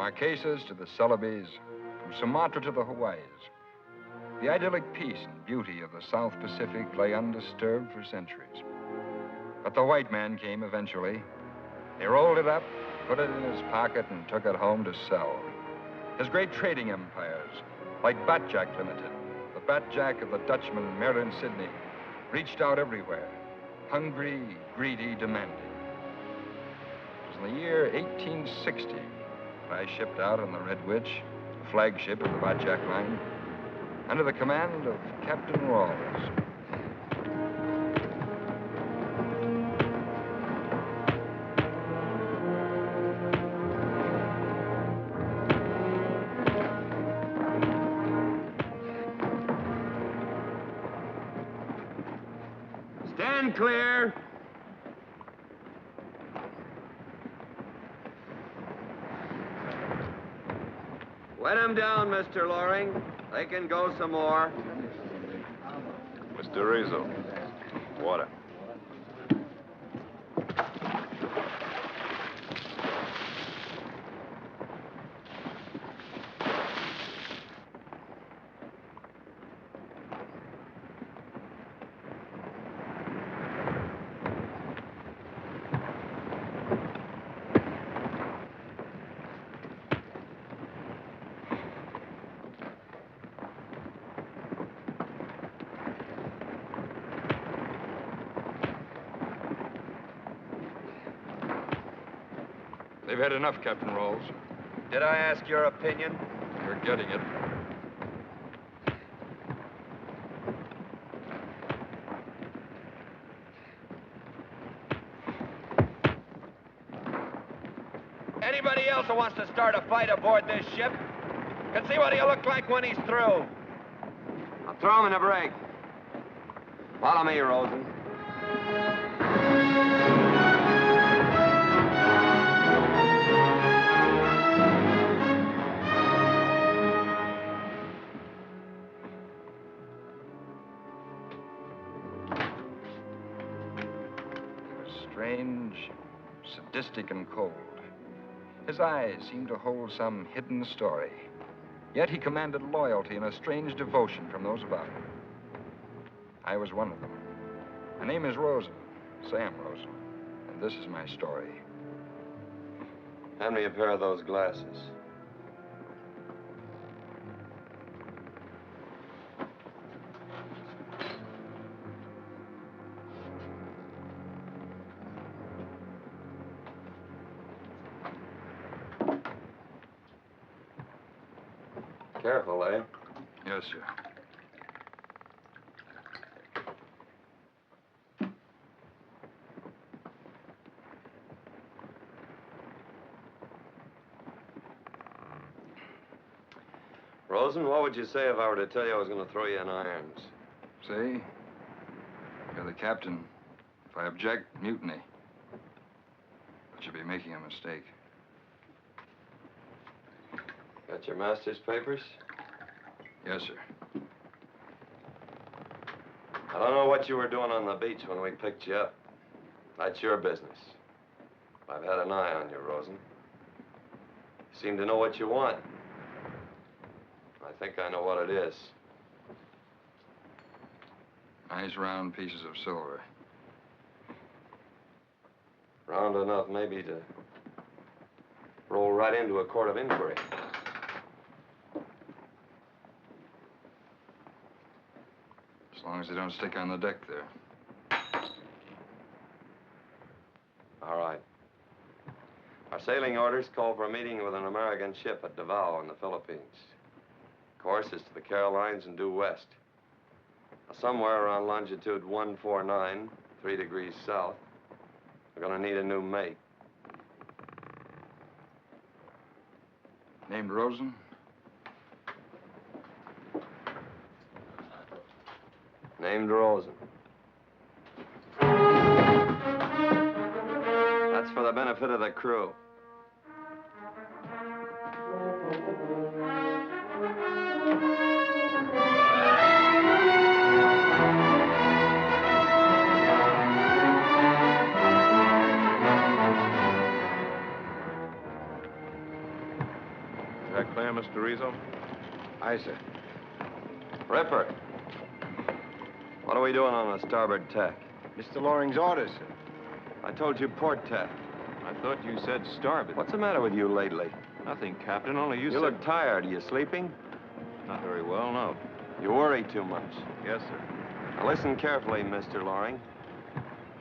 Marquesas to the Celebes, from Sumatra to the Hawaiis. The idyllic peace and beauty of the South Pacific lay undisturbed for centuries. But the white man came eventually. He rolled it up, put it in his pocket, and took it home to sell. His great trading empires, like Batjack Limited, the Batjack of the Dutchman Merlin Sidney, reached out everywhere, hungry, greedy, demanding. It was in the year 1860 when I shipped out on the Red Witch, the flagship of the Batjack line, under the command of Captain Rawls. Stand clear. Wet them down, Mr. Loring. They can go some more. Mr. Rizzo, water. They've had enough, Captain Rawls. Did I ask your opinion? You're getting it. Anybody else who wants to start a fight aboard this ship can see what he'll look like when he's through. I'll throw him in the brig. Follow me, Rosen. Strange, sadistic, and cold. His eyes seemed to hold some hidden story. Yet he commanded loyalty and a strange devotion from those about him. I was one of them. My name is Rosen, Sam Rosen, and this is my story. Hand me a pair of those glasses. Careful, eh? Yes, sir. Rosen, what would you say if I were to tell you I was going to throw you in irons? See? You're the captain. If I object, mutiny. But you'll be making a mistake. Got your master's papers? Yes, sir. I don't know what you were doing on the beach when we picked you up. That's your business. I've had an eye on you, Rosen. You seem to know what you want. I think I know what it is. Nice round pieces of silver. Round enough, maybe, to roll right into a court of inquiry. As long as they don't stick on the deck there. All right. Our sailing orders call for a meeting with an American ship at Davao in the Philippines. Course is to the Carolines and due west. Somewhere around longitude 149, 3 degrees south. We're gonna need a new mate. Named Rosen? Named Rosen. That's for the benefit of the crew. clear, Mr. Rizzo? Aye, sir. Ripper, what are we doing on the starboard tack? Mr. Loring's orders, sir. I told you port tack. I thought you said starboard. What's the matter with you lately? Nothing, Captain, only you You said... look tired. Are you sleeping? Not very well, no. You worry too much. Yes, sir. Now listen carefully, Mr. Loring.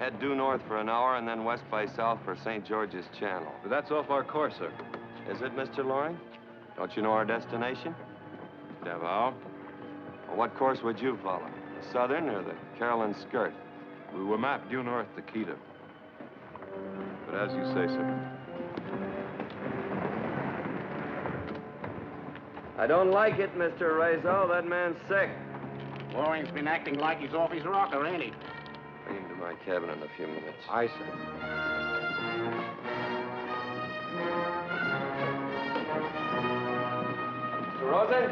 Head due north for an hour and then west by south for St. George's Channel. But that's off our course, sir. Is it, Mr. Loring? Don't you know our destination? Davao? Well, what course would you follow? The southern or the Carolyn skirt? We were mapped due north to Quito. But as you say, sir. I don't like it, Mr. Rizzo. That man's sick. Loring's been acting like he's off his rocker, ain't he? Bring him to my cabin in a few minutes. Aye, sir. Mr. Rosen?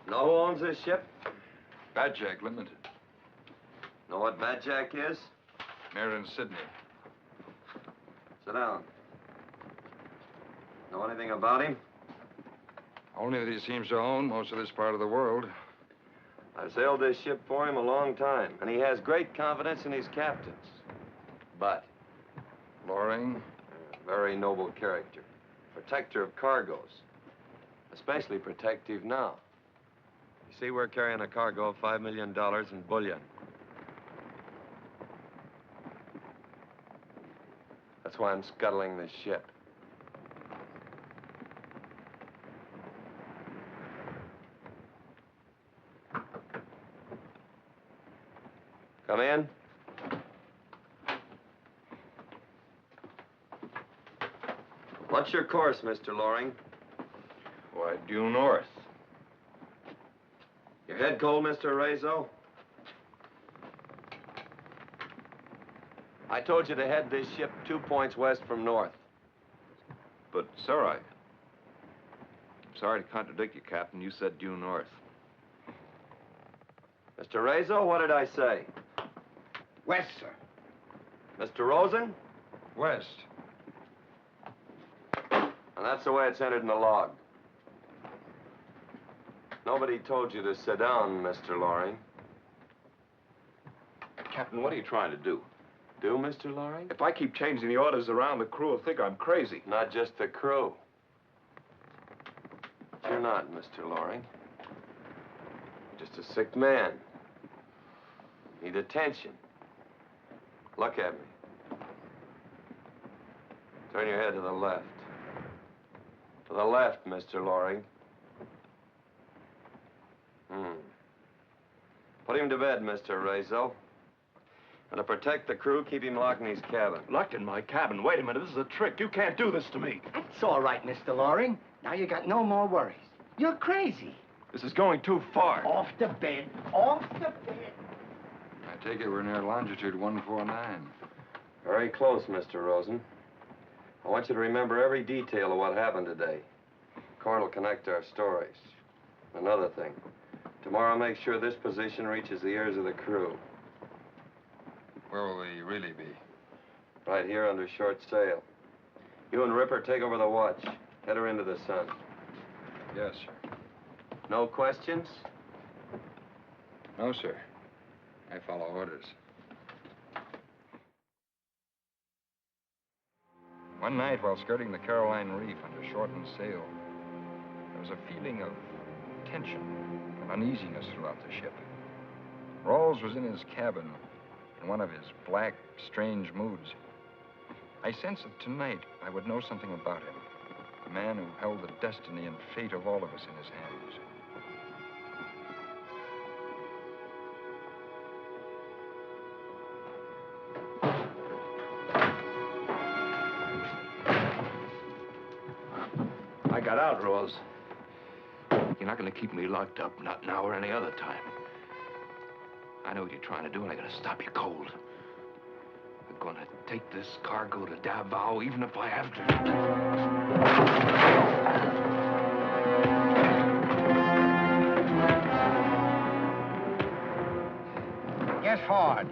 Know who owns this ship? Badjack Limited. Know what Badjack is? Mayor in Sydney. Sit down. Know anything about him? Only that he seems to own most of this part of the world. I've sailed this ship for him a long time, and he has great confidence in his captains. But Loring? a very noble character. Protector of cargoes. Especially protective now. You see, we're carrying a cargo of $5 million in bullion. That's why I'm scuttling this ship. Come in. What's your course, Mr. Loring? Why, due north. Your head cold, Mr. Rizzo? I told you to head this ship 2 points west from north. But, sir, I'm sorry to contradict you, Captain. You said due north. Mr. Rizzo, what did I say? West, sir. Mr. Rosen? West. And that's the way it's entered in the log. Nobody told you to sit down, Mr. Loring. Captain, what are you trying to do? Do, Mr. Loring? If I keep changing the orders around, the crew will think I'm crazy. Not just the crew. But you're not, Mr. Loring. You're just a sick man. Need attention. Look at me. Turn your head to the left. To the left, Mr. Loring. Put him to bed, Mr. Rizzo. And to protect the crew, keep him locked in his cabin. Locked in my cabin? Wait a minute, this is a trick. You can't do this to me. It's all right, Mr. Loring. Now you got no more worries. You're crazy. This is going too far. Off to bed. Off to bed. I take it we're near longitude 149. Very close, Mr. Rosen. I want you to remember every detail of what happened today. Court will connect our stories. Another thing. Tomorrow, make sure this position reaches the ears of the crew. Where will we really be? Right here under short sail. You and Ripper take over the watch. Head her into the sun. Yes, sir. No questions? No, sir. I follow orders. One night, while skirting the Caroline Reef under shortened sail, there was a feeling of tension and uneasiness throughout the ship. Rawls was in his cabin in one of his black, strange moods. I sensed that tonight I would know something about him, a man who held the destiny and fate of all of us in his hands. I got out, Rose. You're not going to keep me locked up, not now or any other time. I know what you're trying to do, and I'm going to stop you cold. I'm going to take this cargo to Davao, even if I have to. hard.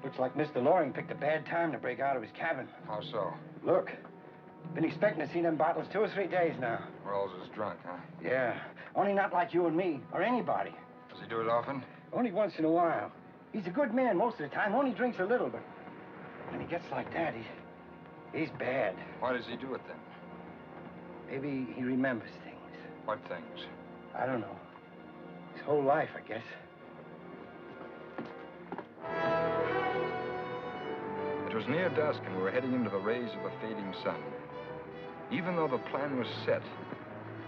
Looks like Mr. Loring picked a bad time to break out of his cabin. How so? Look, been expecting to see them bottles 2 or 3 days now. Rawls is drunk, huh? Yeah, only not like you and me, or anybody. Does he do it often? Only once in a while. He's a good man most of the time, only drinks a little, but when he gets like that, he's bad. Why does he do it then? Maybe he remembers things. What things? I don't know. His whole life, I guess. It was near dusk, and we were heading into the rays of the fading sun. Even though the plan was set,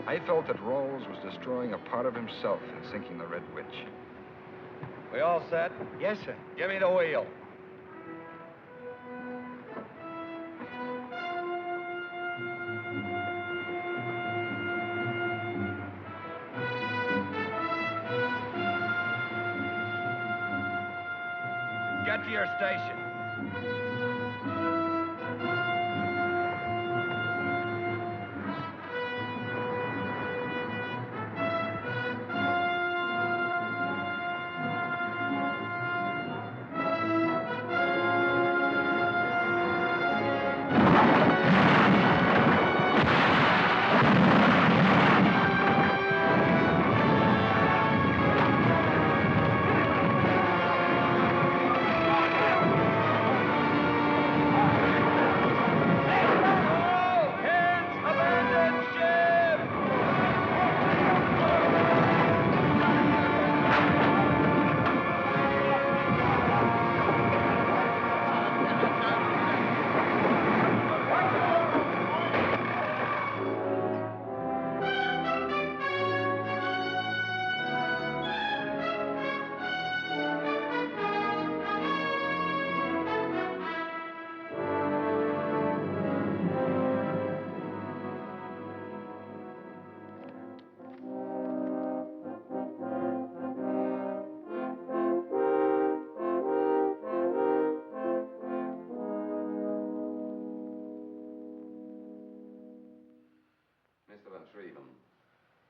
I felt that Rawls was destroying a part of himself in sinking the Red Witch. We all set? Yes, sir. Give me the wheel. Get to your station.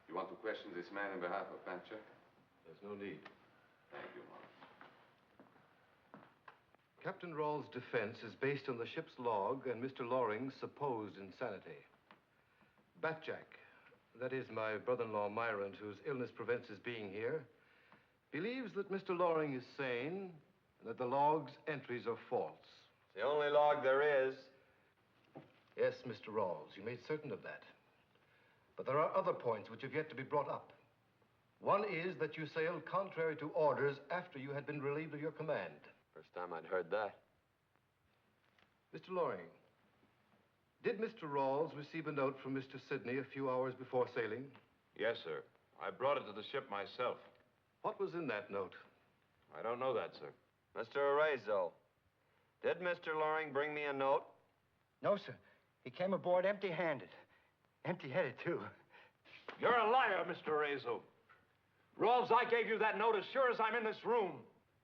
You want to question this man on behalf of Pancha? There's no need. Thank you, Morris. Captain Rawls' defense is based on the ship's log and Mr. Loring's supposed insanity. Batjack, that is my brother-in-law Myrant, whose illness prevents his being here, believes that Mr. Loring is sane and that the log's entries are false. It's the only log there is. Yes, Mr. Rawls, you made certain of that. But there are other points which have yet to be brought up. One is that you sailed contrary to orders after you had been relieved of your command. First time I'd heard that. Mr. Loring, did Mr. Rawls receive a note from Mr. Sidney a few hours before sailing? Yes, sir. I brought it to the ship myself. What was in that note? I don't know that, sir. Mr. Arezzo, did Mr. Loring bring me a note? No, sir. He came aboard empty-handed. Empty-headed, too. You're a liar, Mr. Arezzo. Rawls, I gave you that note as sure as I'm in this room.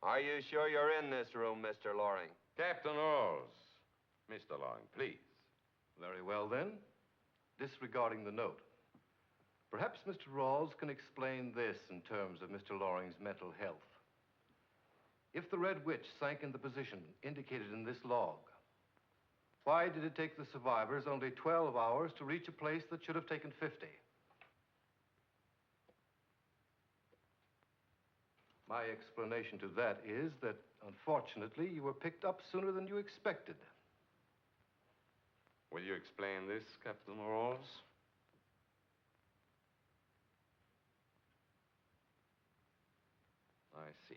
Are you sure you're in this room, Mr. Loring? Captain Rawls. Mr. Loring, please. Very well, then. Disregarding the note. Perhaps Mr. Rawls can explain this in terms of Mr. Loring's mental health. If the Red Witch sank in the position indicated in this log, why did it take the survivors only 12 hours to reach a place that should have taken 50? My explanation to that is that, unfortunately, you were picked up sooner than you expected. Will you explain this, Captain Rawls? I see.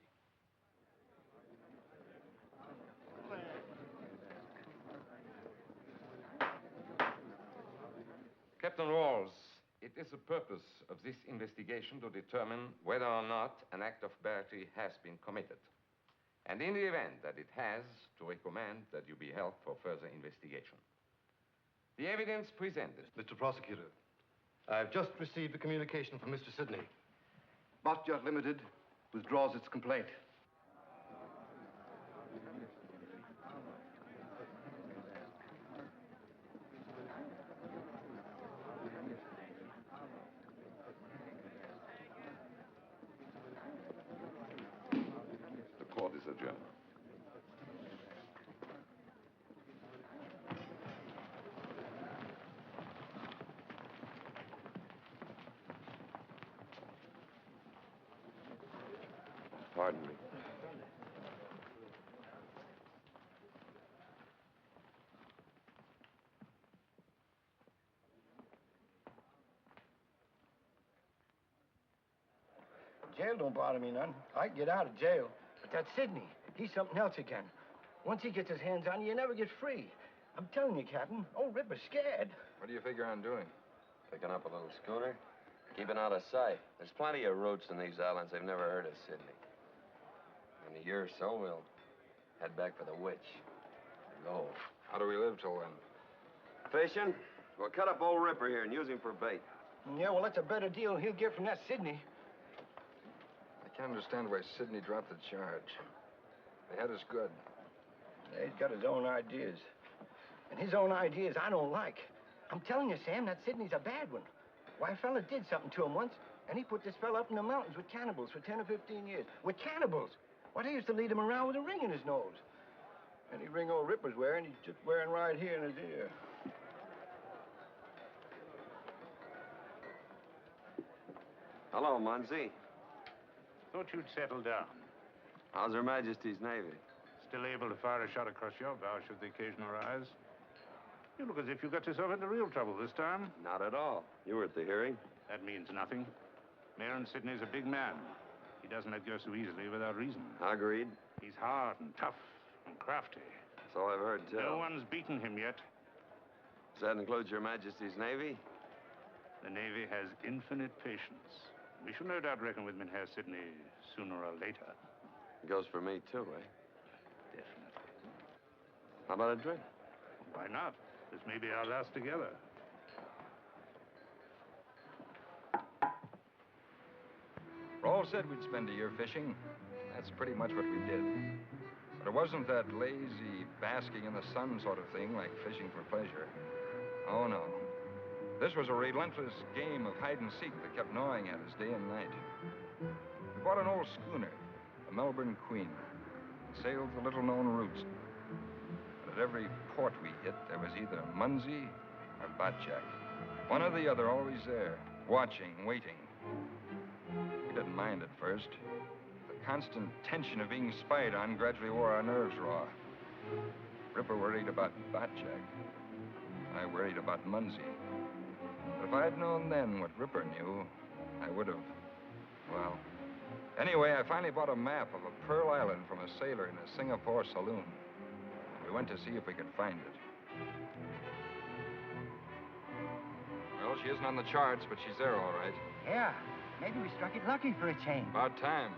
Captain Rawls, it is the purpose of this investigation to determine whether or not an act of battery has been committed. And in the event that it has, to recommend that you be held for further investigation. The evidence presented. Mr. Prosecutor, I've just received a communication from Mr. Sidney. Bot Yacht Limited withdraws its complaint. The court is adjourned. Pardon me. Jail don't bother me none. I can get out of jail. But that Sidney, he's something else again. Once he gets his hands on you, you never get free. I'm telling you, Captain, old Ripper's scared. What do you figure on doing? Picking up a little schooner. Keeping out of sight. There's plenty of routes in these islands they've never heard of Sydney. In a year or so, we'll head back for the witch. The gold. How do we live till then? Fishing? We'll cut up old Ripper here and use him for bait. Yeah, well, that's a better deal he'll get from that Sidney. I can't understand why Sidney dropped the charge. They had us good. Yeah, he's got his own ideas. And his own ideas I don't like. I'm telling you, Sam, that Sidney's a bad one. Why, a fella did something to him once, and he put this fella up in the mountains with cannibals for 10 or 15 years. With cannibals! Why, they used to lead him around with a ring in his nose. Any ring old Ripper's wearing, he's just wearing right here in his ear. Hello, Munsey. Thought you'd settle down. How's Her Majesty's Navy? Still able to fire a shot across your bow should the occasion arise? You look as if you got yourself into real trouble this time. Not at all. You were at the hearing. That means nothing. Mayor Sidney's a big man. He doesn't let go so easily without reason. Agreed. He's hard and tough and crafty. So I've heard tell. No one's beaten him yet. Does that include Your Majesty's Navy? The Navy has infinite patience. We shall no doubt reckon with Mynheer Sidney sooner or later. It goes for me, too, eh? Definitely. How about a drink? Why not? This may be our last together. Rawls said we'd spend a year fishing. That's pretty much what we did. But it wasn't that lazy, basking in the sun sort of thing like fishing for pleasure. Oh, no. This was a relentless game of hide and seek that kept gnawing at us day and night. We bought an old schooner, the Melbourne Queen, and sailed the little-known routes. But at every port we hit, there was either Munsey or Batjack. One or the other always there, watching, waiting. We didn't mind at first. The constant tension of being spied on gradually wore our nerves raw. Ripper worried about Batjack. I worried about Munsey. But if I had known then what Ripper knew, I would have, well... Anyway, I finally bought a map of a Pearl Island from a sailor in a Singapore saloon. We went to see if we could find it. Well, she isn't on the charts, but she's there all right. Yeah, maybe we struck it lucky for a change. About time.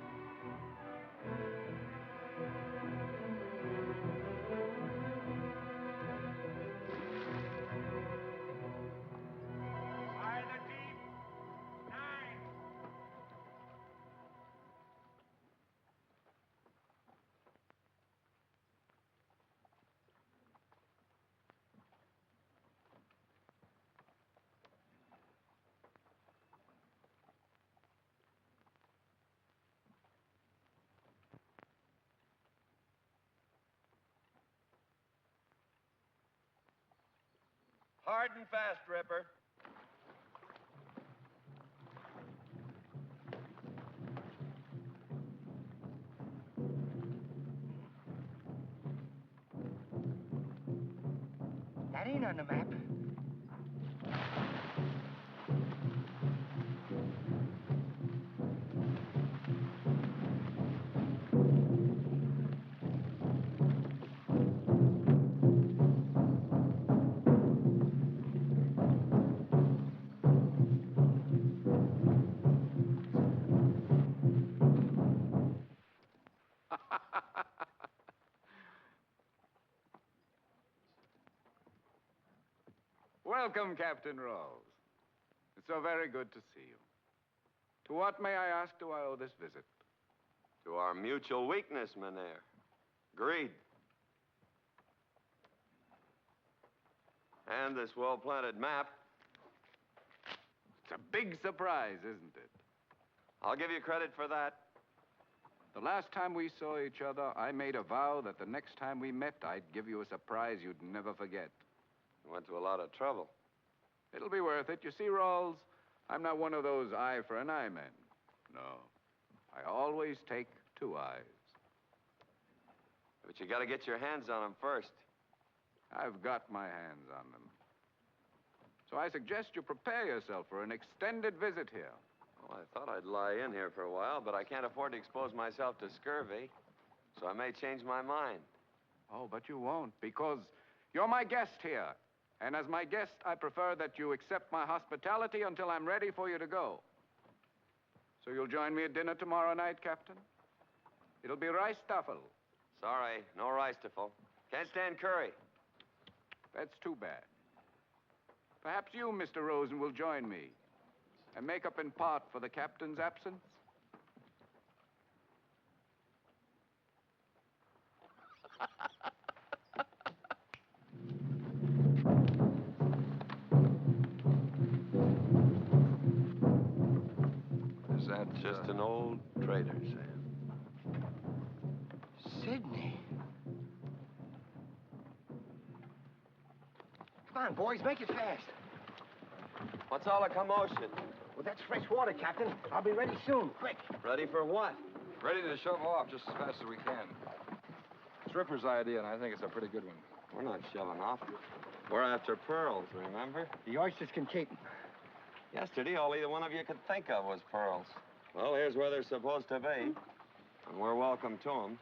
Fire the deep. 9. Hard and fast, Ripper. That ain't on the map. Welcome, Captain Rawls. It's so very good to see you. To what, may I ask, do I owe this visit? To our mutual weakness, Mynheer. Greed. And this well-planted map. It's a big surprise, isn't it? I'll give you credit for that. The last time we saw each other, I made a vow that the next time we met, I'd give you a surprise you'd never forget. You went to a lot of trouble. It'll be worth it. You see, Rawls, I'm not one of those eye for an eye men. No. I always take 2 eyes. But you gotta get your hands on them first. I've got my hands on them. So I suggest you prepare yourself for an extended visit here. Well, I thought I'd lie in here for a while, but I can't afford to expose myself to scurvy. So I may change my mind. Oh, but you won't, because you're my guest here. And as my guest, I prefer that you accept my hospitality until I'm ready for you to go. So you'll join me at dinner tomorrow night, Captain? It'll be rice stuffle. Sorry, no rice stuffle. Can't stand curry. That's too bad. Perhaps you, Mr. Rosen, will join me and make up in part for the captain's absence. Is that Just an old trader, Sam. Sydney. Come on, boys, make it fast. What's all the commotion? Well, that's fresh water, Captain. I'll be ready soon. Quick. Ready for what? ready to shove off just as fast as we can? It's Ripper's idea, and I think it's a pretty good one. We're not shoving off. We're after pearls, remember? The oysters can keep them. Yesterday, all either one of you could think of was pearls. Well, here's where they're supposed to be. And we're welcome to them.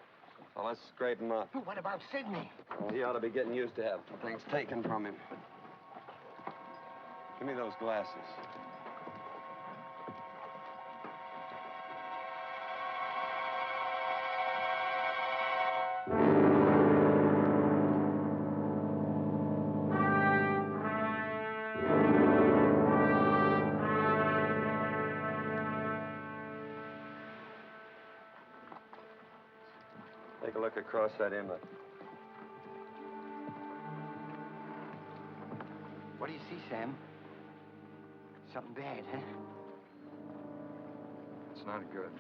So let's straighten up. But what about Sydney? Well, he ought to be getting used to having things taken from him. Give me those glasses. Take a look across that inlet. What do you see, Sam? Something bad, huh? It's not good.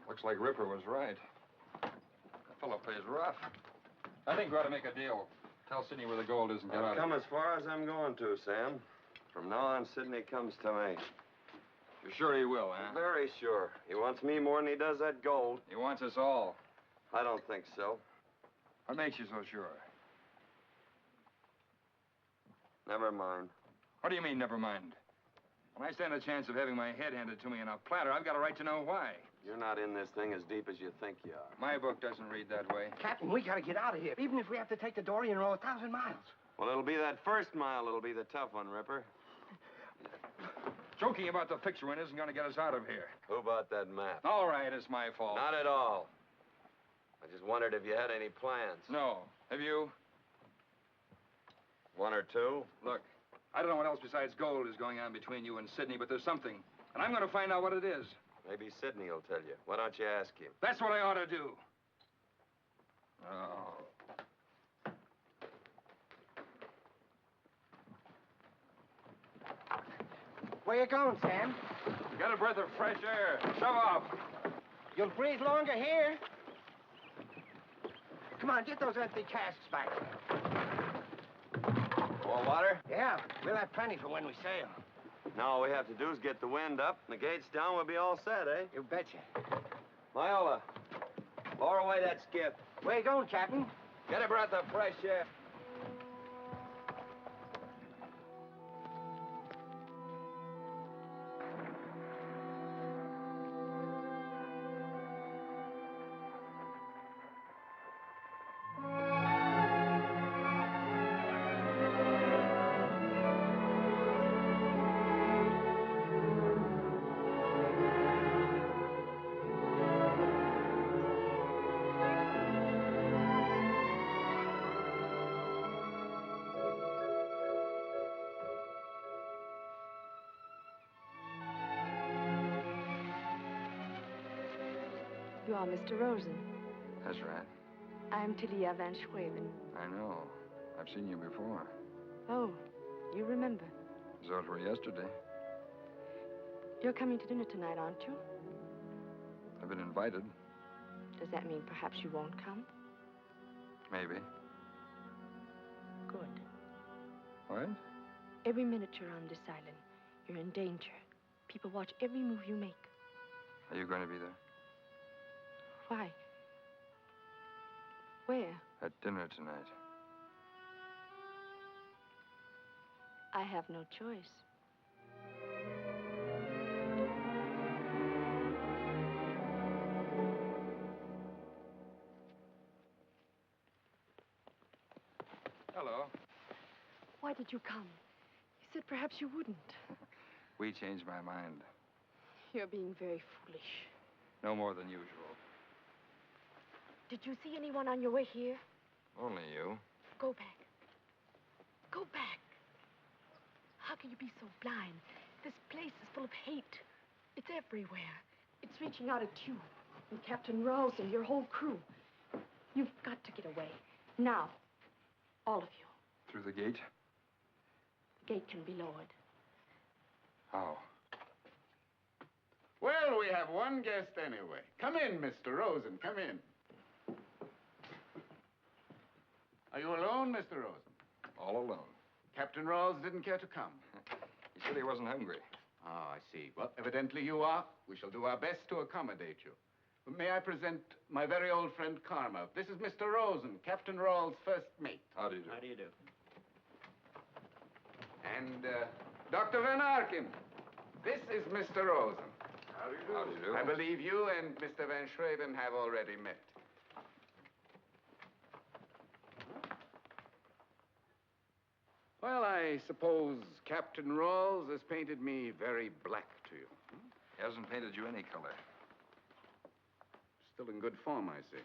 Looks like Ripper was right. That fellow plays rough. I think we ought to make a deal. Tell Sidney where the gold is and get out I've of come here. as far as I'm going to, Sam. From now on, Sidney comes to me. You're sure he will, huh? Very sure. He wants me more than he does that gold. He wants us all. I don't think so. What makes you so sure? Never mind. What do you mean, never mind? When I stand a chance of having my head handed to me in a platter, I've got a right to know why. You're not in this thing as deep as you think you are. My book doesn't read that way. Captain, we gotta get out of here, even if we have to take the dory and row 1,000 miles. Well, it'll be that first mile that'll be the tough one, Ripper. Joking about the picture win isn't going to get us out of here. Who bought that map? All right, it's my fault. Not at all. I just wondered if you had any plans. No. Have you? One or two? Look, I don't know what else besides gold is going on between you and Sidney, but there's something. And I'm going to find out what it is. Maybe Sidney will tell you. Why don't you ask him? That's what I ought to do. Oh. Where you going, Sam? Get a breath of fresh air. Shove off. You'll breathe longer here. Come on, get those empty casks back. More water? Yeah, we'll have plenty for when we sail. Now all we have to do is get the wind up, and the gates down, we'll be all set, eh? You betcha. Myola, lower away that skiff. Where you going, Captain? Get a breath of fresh air. You are Mr. Rosen. That's right. I'm Talia Van Schwaben. I know. I've seen you before. Oh, you remember. Thought it were yesterday. You're coming to dinner tonight, aren't you? I've been invited. Does that mean perhaps you won't come? Maybe. Good. What? Every minute you're on this island, you're in danger. People watch every move you make. Are you going to be there? Why? Where? At dinner tonight. I have no choice. Hello. Why did you come? You said perhaps you wouldn't. We changed my mind. You're being very foolish. No more than usual. Did you see anyone on your way here? Only you. Go back. Go back. How can you be so blind? This place is full of hate. It's everywhere. It's reaching out at you. And Captain Rawls and your whole crew. You've got to get away. Now. All of you. Through the gate? The gate can be lowered. How? Well, we have one guest anyway. Come in, Mr. Rosen. Come in. Are you alone, Mr. Rosen? All alone. Captain Rawls didn't care to come. He said he wasn't hungry. Oh, I see. Well, evidently you are. We shall do our best to accommodate you. May I present my very old friend Karma? This is Mr. Rosen, Captain Rawls' first mate. How do you do? How do you do? And Dr. Van Arken. This is Mr. Rosen. How do you do? How do you do? I believe you and Mr. Van Schraven have already met. Well, I suppose Captain Rawls has painted me very black to you. He hasn't painted you any color. Still in good form, I see.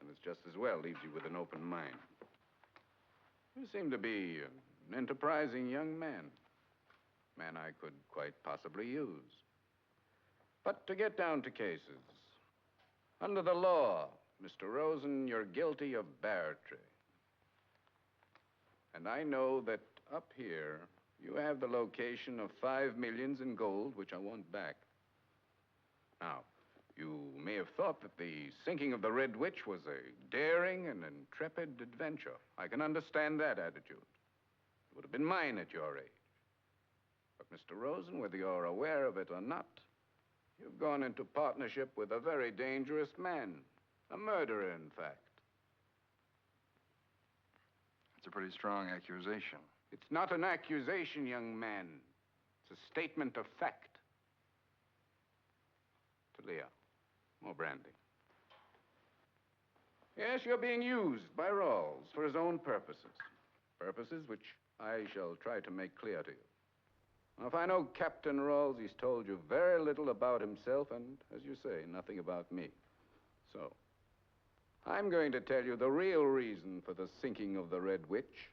And it's just as well, leaves you with an open mind. You seem to be an enterprising young man. Man I could quite possibly use. But to get down to cases, under the law, Mr. Rosen, you're guilty of barratry. And I know that up here, you have the location of 5 millions in gold, which I want back. Now, you may have thought that the sinking of the Red Witch was a daring and intrepid adventure. I can understand that attitude. It would have been mine at your age. But, Mr. Rosen, whether you're aware of it or not, you've gone into partnership with a very dangerous man. A murderer, in fact. It's a pretty strong accusation. It's not an accusation, young man. It's a statement of fact. Talia, more brandy. Yes, you're being used by Rawls for his own purposes. Purposes which I shall try to make clear to you. Now, if I know Captain Rawls, he's told you very little about himself and, as you say, nothing about me. So, I'm going to tell you the real reason for the sinking of the Red Witch,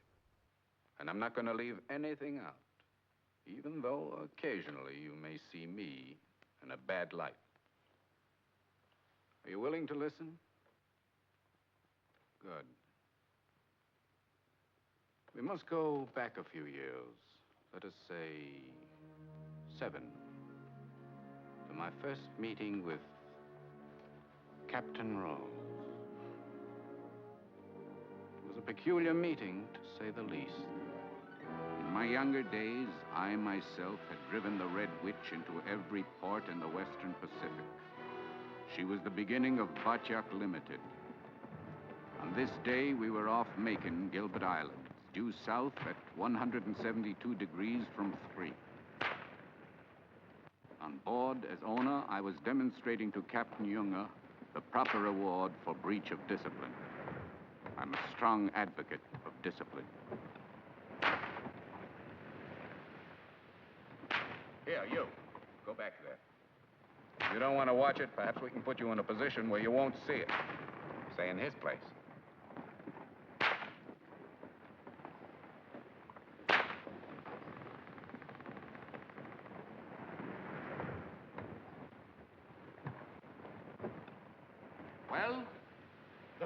and I'm not going to leave anything out, even though occasionally you may see me in a bad light. Are you willing to listen? Good. We must go back a few years. Let us say 7. To my first meeting with Captain Rawls. It was a peculiar meeting, to say the least. In my younger days, I myself had driven the Red Witch into every port in the Western Pacific. She was the beginning of Batyak Limited. On this day, we were off Macon, Gilbert Island, due south at 172 degrees from 3. On board, as owner, I was demonstrating to Captain Junger the proper reward for breach of discipline. I'm a strong advocate of discipline. Here, you. Go back there. If you don't want to watch it, perhaps we can put you in a position where you won't see it. Say in his place.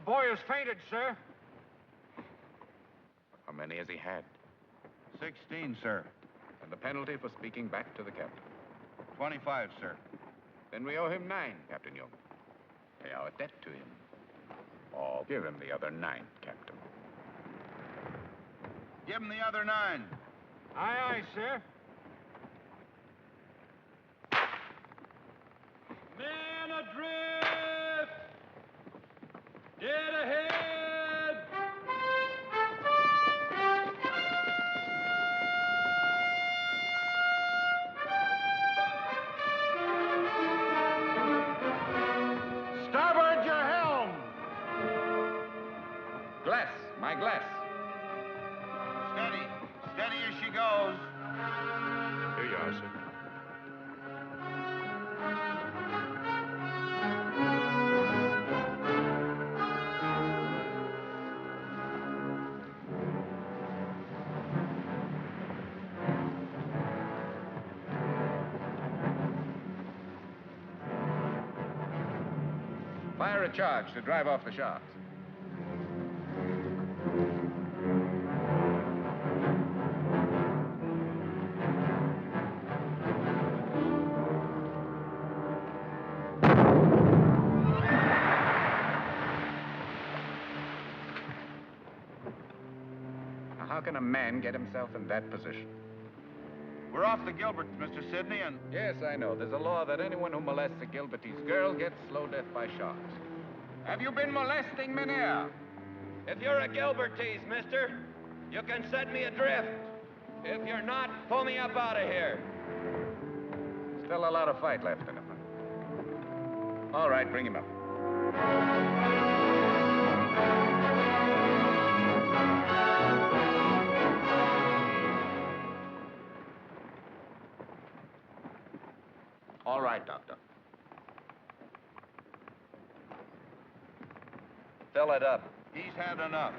boy has fainted, sir. How many has he had? 16, sir. And the penalty for speaking back to the captain? 25, sir. Then we owe him 9, Captain Young. Pay our debt to him. Or give him the other 9, Captain. Give him the other 9. Aye, aye, sir. Men adrift! Dead ahead! Starboard your helm! Glass! My glass! Steady. Steady as she goes. Here you are, sir. Fire a charge to drive off the sharks. Now, how can a man get himself in that position? We're off the Gilberts, Mr. Sidney, and... Yes, I know. There's a law that anyone who molests a Gilbertese girl gets slow death by sharks. Have you been molesting Mynheer? If you're a Gilbertese, mister, you can set me adrift. If you're not, pull me up out of here. Still a lot of fight left in him. All right, bring him up. All right, Doctor. Fill it up. He's had enough.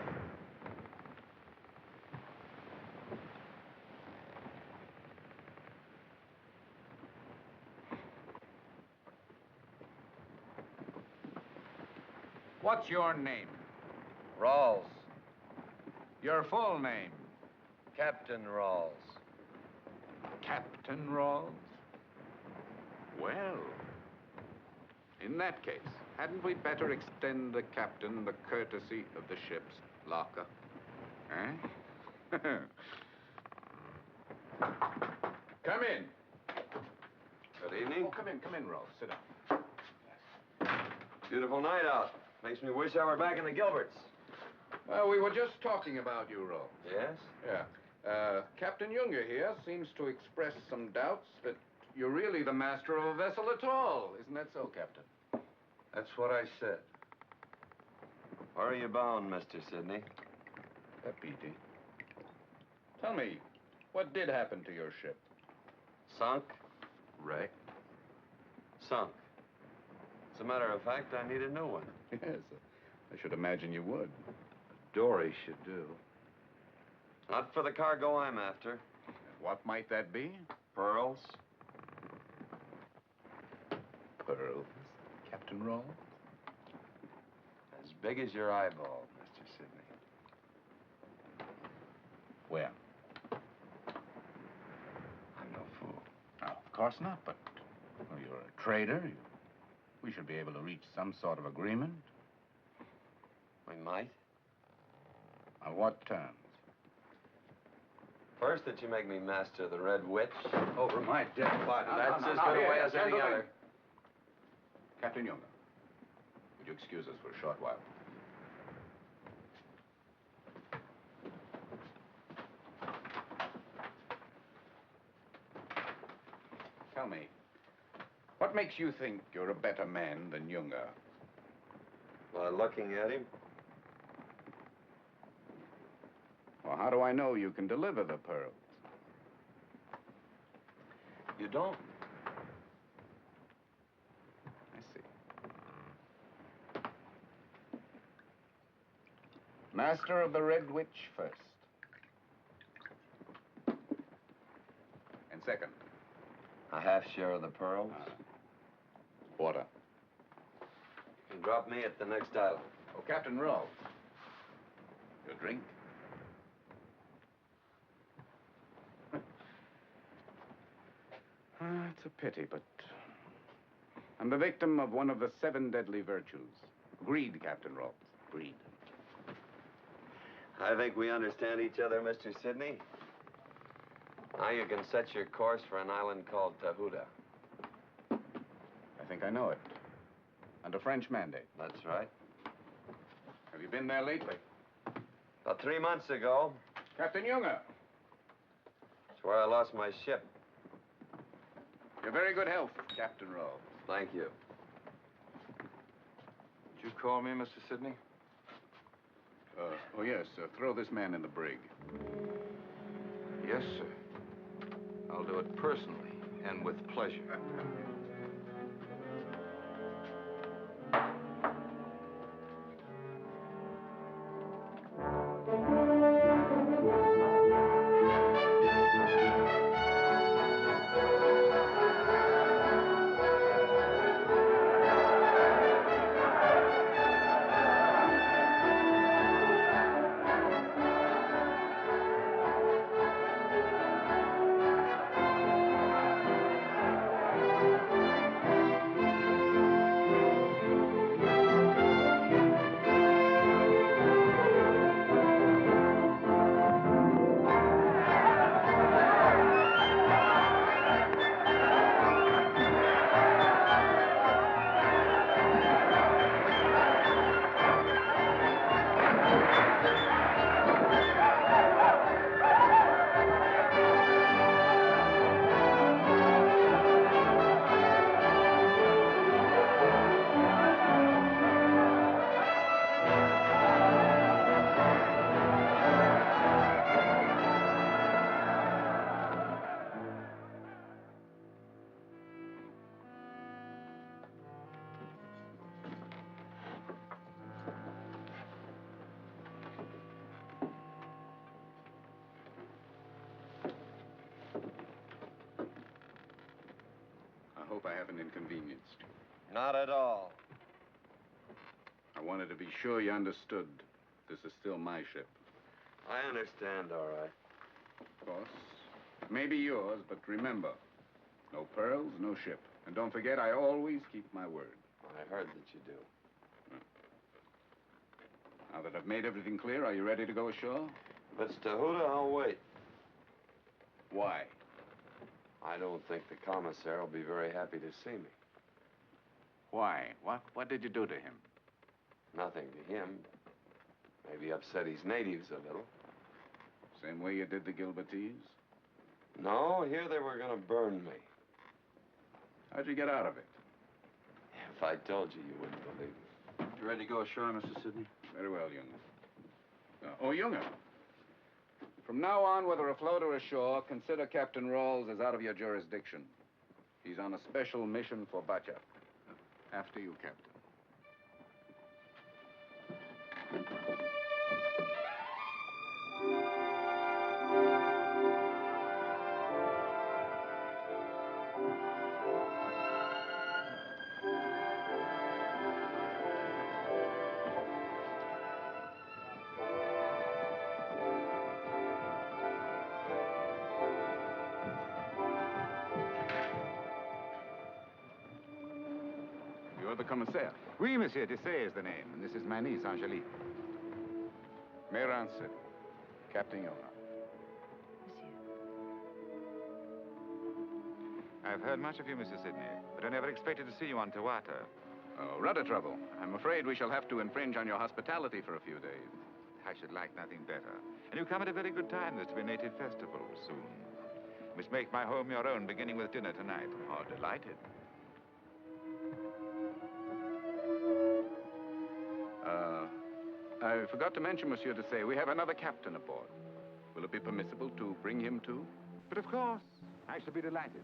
What's your name? Rawls. Your full name? Captain Rawls. Captain Rawls? Well, in that case, hadn't we better extend the captain the courtesy of the ship's locker? Eh? Come in. Good evening. Oh, come in, Rawls. Sit down. Beautiful night out. Makes me wish I were back in the Gilberts. Well, we were just talking about you, Rawls. Yes? Yeah. Captain Junger here seems to express some doubts that you're really the master of a vessel at all. Isn't that so, Captain? That's what I said. Where are you bound, Mr. Sidney? Petey. Tell me, what did happen to your ship? Sunk? Wrecked? Sunk. As a matter of fact, I need a new one. Yes, I should imagine you would. Dory should do. Not for the cargo I'm after. And what might that be? Pearls? Pearls, Captain Rawls? As big as your eyeball, Mr. Sidney. Where? I'm no fool. No, of course not, but well, you're a trader. We should be able to reach some sort of agreement. We might. On what terms? First, that you make me master of the Red Witch. Over my dead body. That's as good a way as any other. Captain Junger, would you excuse us for a short while? Tell me, what makes you think you're a better man than Junger? By looking at him. Well, how do I know you can deliver the pearls? You don't? I see. Master of the Red Witch first. And second? A half share of the pearls. Water. You can drop me at the next island. Oh, Captain Rolls. Your drink? It's a pity, but I'm the victim of one of the 7 deadly virtues. Greed, Captain Rolls. Greed. I think we understand each other, Mr. Sidney. Now you can set your course for an island called Tahuta. I think I know it. Under French mandate. That's right. Have you been there lately? About 3 months ago. Captain Junger. That's where I lost my ship. Your very good health, Captain Rolls. Thank you. Did you call me, Mr. Sidney? Oh, yes. Throw this man in the brig. Yes, sir. I'll do it personally and with pleasure. I hope I haven't inconvenienced you. Not at all. I wanted to be sure you understood this is still my ship. I understand, all right. Of course. It may be yours, but remember, no pearls, no ship. And don't forget, I always keep my word. I heard that you do. Now that I've made everything clear, are you ready to go ashore? If it's Tahuta, I'll wait. Why? I don't think the commissar will be very happy to see me. Why? What did you do to him? Nothing to him. Maybe upset his natives a little. Same way you did the Gilbertese? No, here they were going to burn me. How'd you get out of it? If I told you, you wouldn't believe me. You ready to go ashore, Mr. Sidney? Very well, Junger. Oh, Junger. From now on, whether afloat or ashore, consider Captain Rawls as out of your jurisdiction. He's on a special mission for Bacha. After you, Captain. You're the commissaire. Oui, Monsieur Dessay is the name, and this is my niece, Angelique. Mayor answered. Captain Junger. I've heard much of you, Mr. Sidney, but I never expected to see you on Tawata. Oh, rudder trouble. I'm afraid we shall have to infringe on your hospitality for a few days. I should like nothing better. And you come at a very good time. There's to be a native festival soon. Must make my home your own, beginning with dinner tonight. Oh, delighted. I forgot to mention, Monsieur Dessay, we have another captain aboard. Will it be permissible to bring him too? But of course, I shall be delighted.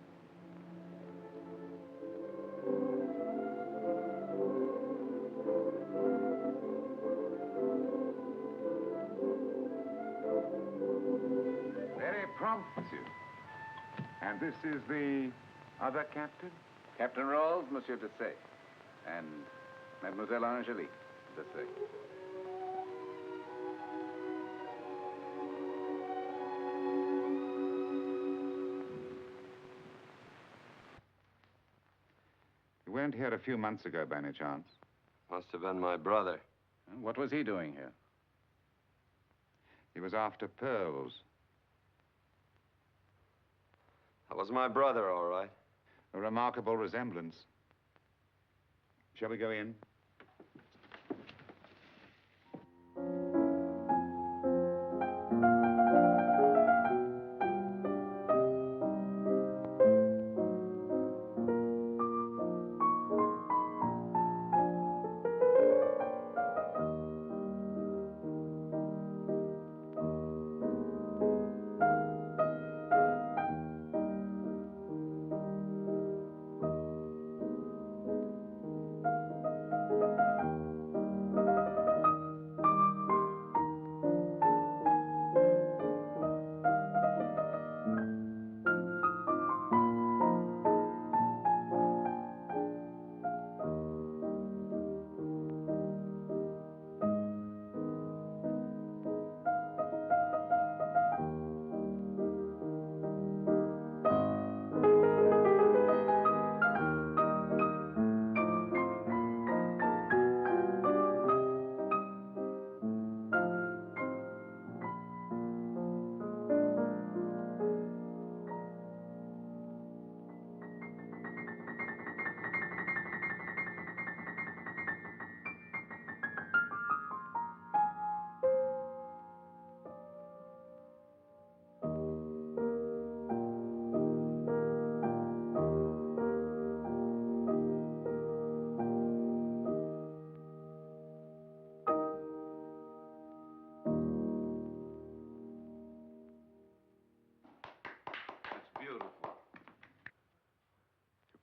Very prompt, Monsieur. And this is the other captain? Captain Rawls, Monsieur Dessay. And Mademoiselle Angelique Dessay. weren't here a few months ago by any chance? Must have been my brother. What was he doing here? He was after pearls. That was my brother, all right. A remarkable resemblance. Shall we go in?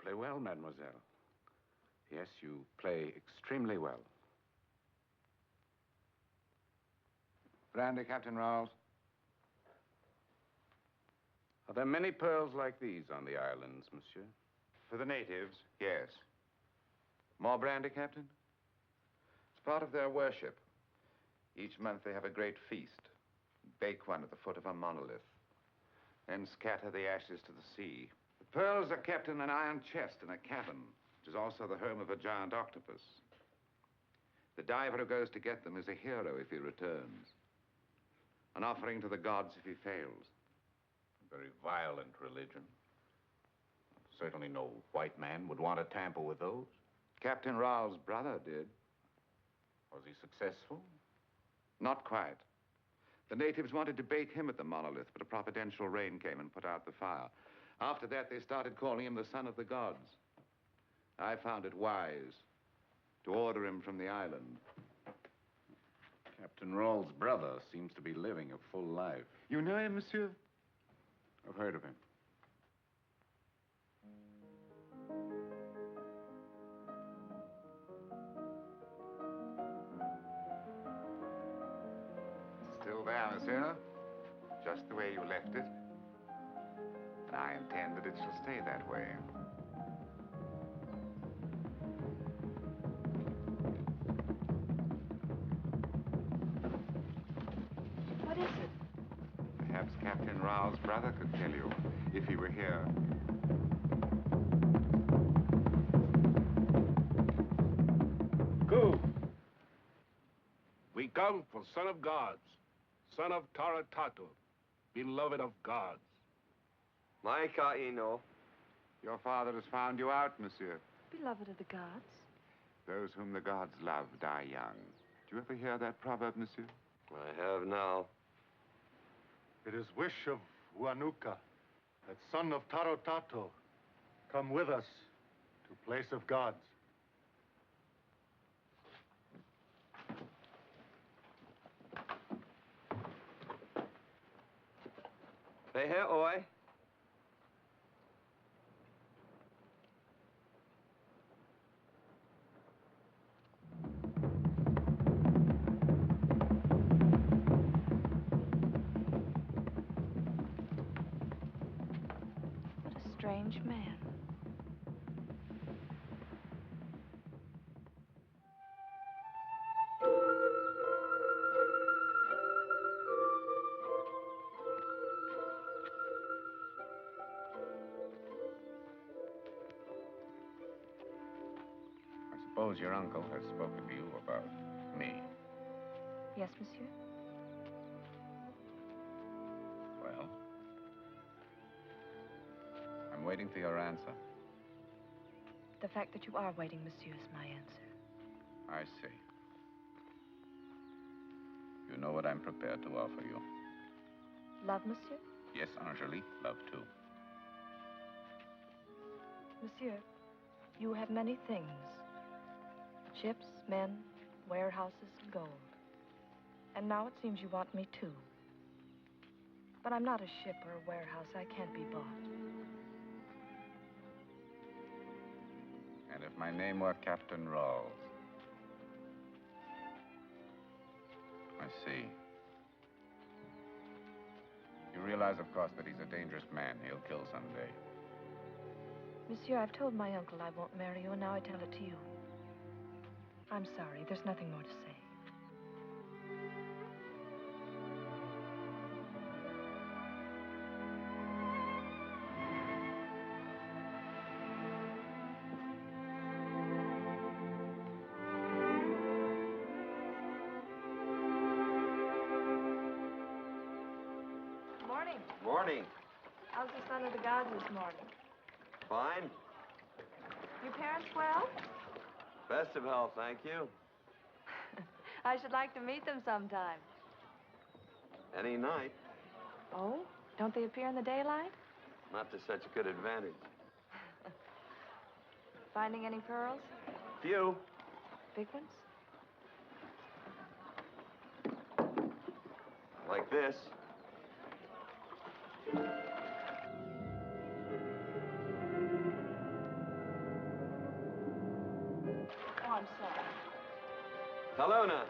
Play well, mademoiselle. Yes, you play extremely well. Brandy, Captain Rawls. Are there many pearls like these on the islands, monsieur? For the natives, yes. More brandy, Captain? It's part of their worship. Each month they have a great feast. Bake one at the foot of a monolith. Then scatter the ashes to the sea. The pearls are kept in an iron chest in a cavern, which is also the home of a giant octopus. The diver who goes to get them is a hero if he returns. An offering to the gods if he fails. A very violent religion. Certainly no white man would want to tamper with those. Captain Rawls' brother did. Was he successful? Not quite. The natives wanted to bake him at the monolith, but a providential rain came and put out the fire. After that, they started calling him the son of the gods. I found it wise to order him from the island. Captain Rawls' brother seems to be living a full life. You know him, monsieur? I've heard of him. Still there, monsieur. Just the way you left it. And I intend that it shall stay that way. What is it? Perhaps Captain Rawls' brother could tell you, if he were here. Go. We come for son of gods, son of Taratato, beloved of gods. My Kaino. Your father has found you out, monsieur. Beloved of the gods. Those whom the gods love die young. Do you ever hear that proverb, monsieur? I have now. It is wish of Huanuka that son of Tarotato come with us to place of gods. Hey, here, oi. What a strange man. suppose your uncle has spoken to you about me. Yes, monsieur? Well, I'm waiting for your answer. The fact that you are waiting, monsieur, is my answer. I see. You know what I'm prepared to offer you. Love, monsieur? Yes, Angelique, love too. Monsieur, you have many things. Ships, men, warehouses, and gold. And now it seems you want me too. But I'm not a ship or a warehouse. I can't be bought. And if my name were Captain Rawls? I see. You realize, of course, that he's a dangerous man. He'll kill someday. Monsieur, I've told my uncle I won't marry you, and now I tell it to you. I'm sorry. There's nothing more to say. Morning. Morning. How's the son of the gods this morning? Fine. Your parents well? Best of health, thank you. I should like to meet them sometime. Any night. Oh? Don't they appear in the daylight? Not to such good advantage. Finding any pearls? Few. Big ones? Like this. Oh, I'm sorry. Hello now.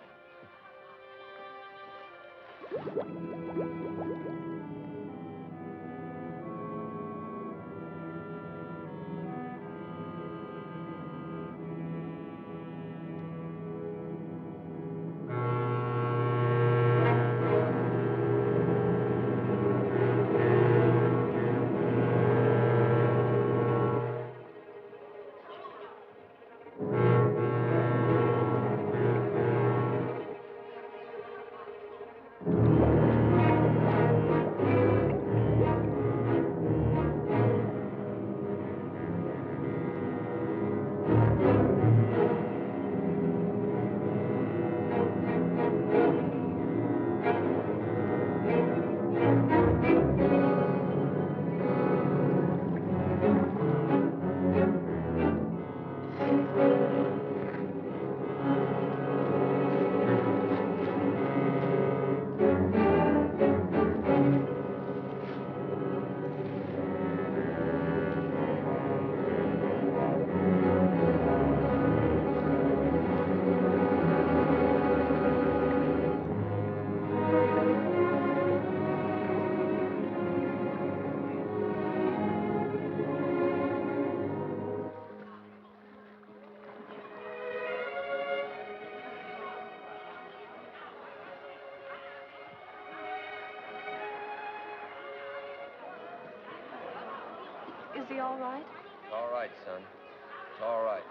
Is he all right? It's all right, son. It's all right.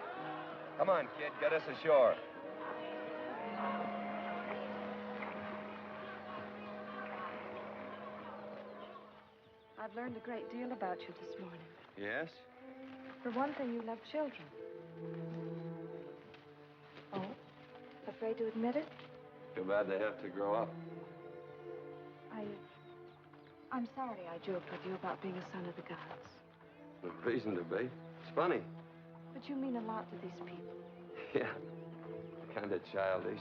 Come on, kid, get us ashore. I've learned a great deal about you this morning. Yes? For one thing, you love children. Oh? Afraid to admit it? Too bad they have to grow up. I'm sorry I joked with you about being a son of the gods. There's reason to be. It's funny. But you mean a lot to these people. Yeah. Kind of childish.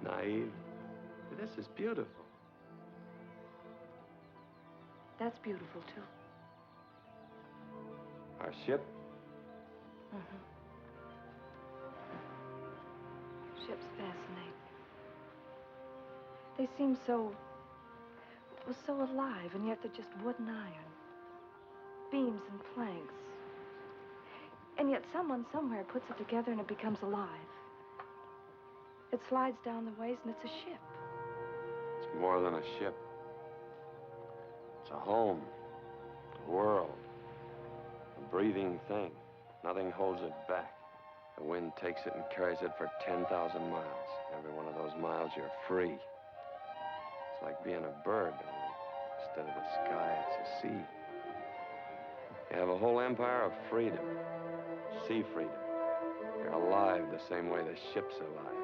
Naive. But this is beautiful. That's beautiful, too. Our ship? Mm-hmm. Ships fascinate me. They seem so alive, and yet they're just wood and iron. Beams and planks. And yet someone somewhere puts it together and it becomes alive. It slides down the ways and it's a ship. It's more than a ship. It's a home, a world, a breathing thing. Nothing holds it back. The wind takes it and carries it for 10,000 miles. Every one of those miles, you're free. It's like being a bird, only instead of the sky, it's a sea. You have a whole empire of freedom, sea freedom. You're alive the same way the ship's alive.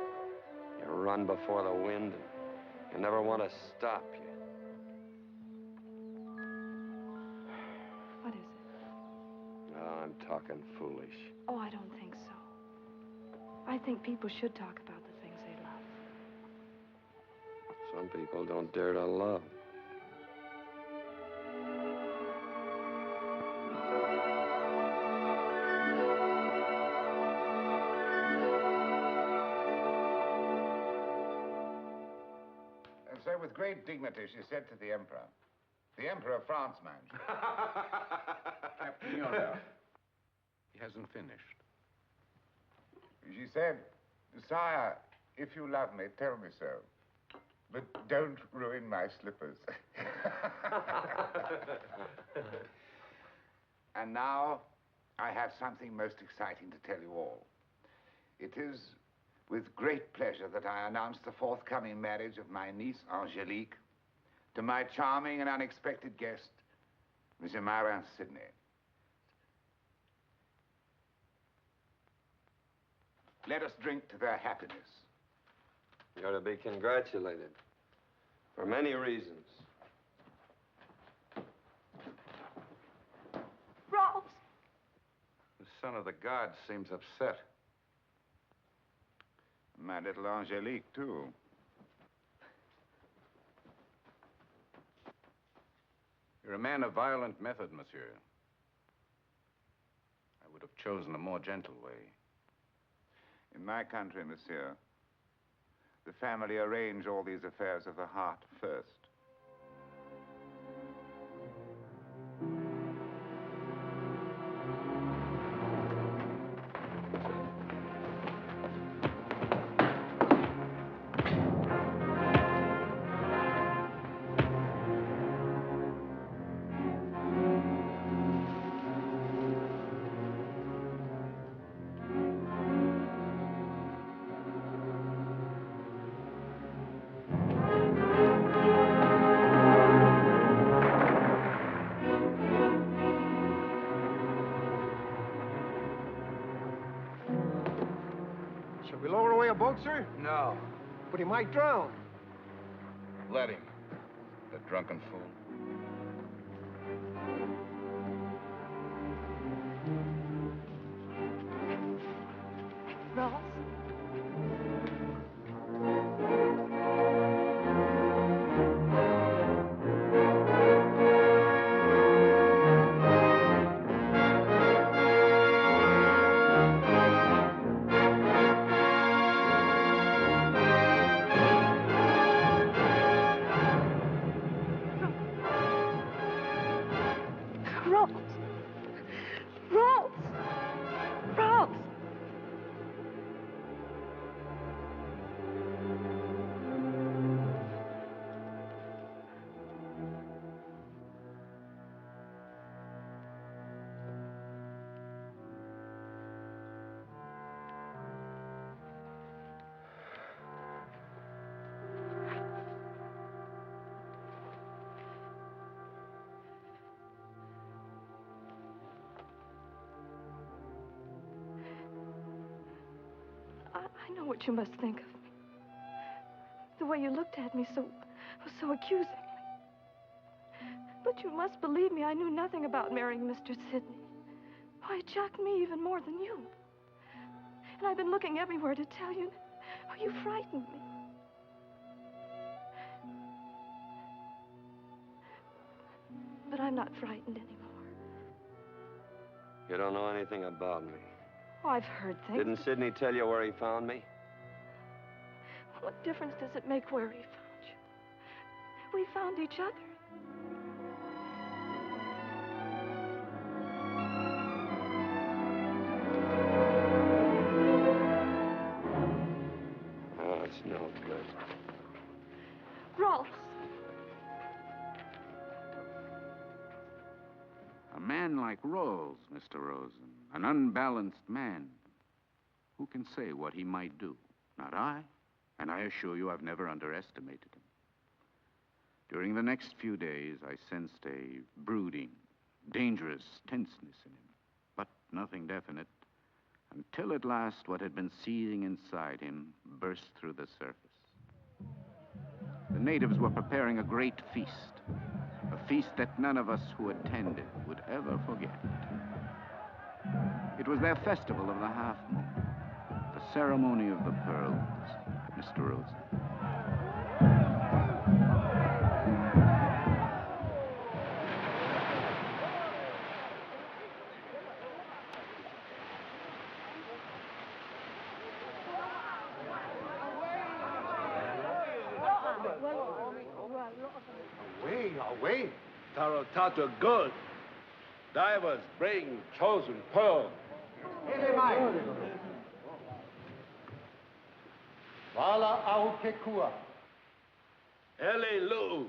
You run before the wind, and you never want to stop. What is it? Oh, I'm talking foolish. Oh, I don't think so. I think people should talk about the things they love. Some people don't dare to love. And so with great dignity she said to the Emperor of France, mind you. Captain Mueller. He hasn't finished. She said, "Sire, if you love me, tell me so. But don't ruin my slippers." And now, I have something most exciting to tell you all. It is with great pleasure that I announce the forthcoming marriage of my niece, Angelique, to my charming and unexpected guest, Monsieur Marin Sidney. Let us drink to their happiness. You're to be congratulated. For many reasons. Rolf! The son of the gods seems upset. My little Angelique, too. You're a man of violent method, monsieur. I would have chosen a more gentle way. In my country, monsieur, the family arrange all these affairs of the heart first. Shall we lower away a boat, sir? No. But he might drown. Let him, the drunken fool. Rolf? Rolf! Rolf! Rolf! I know what you must think of me. The way you looked at me so accusingly. But you must believe me, I knew nothing about marrying Mr. Sidney. Why, it shocked me even more than you. And I've been looking everywhere to tell you. Oh, you frightened me. But I'm not frightened anymore. You don't know anything about me. Oh, I've heard things. Didn't Sidney tell you where he found me? What difference does it make where he found you? We found each other. Oh, it's no good. Rolf! A man like Rawls, Mr. Rosen. An unbalanced man. Who can say what he might do? Not I. And I assure you I've never underestimated him. During the next few days, I sensed a brooding, dangerous tenseness in him, but nothing definite, until at last what had been seething inside him burst through the surface. The natives were preparing a great feast, a feast that none of us who attended would ever forget. It was their festival of the half-moon, the ceremony of the pearls, Mr. Rosen. Away. Tarotato good. Divers bring chosen pearl. Vala Aukekua. Ele Lu.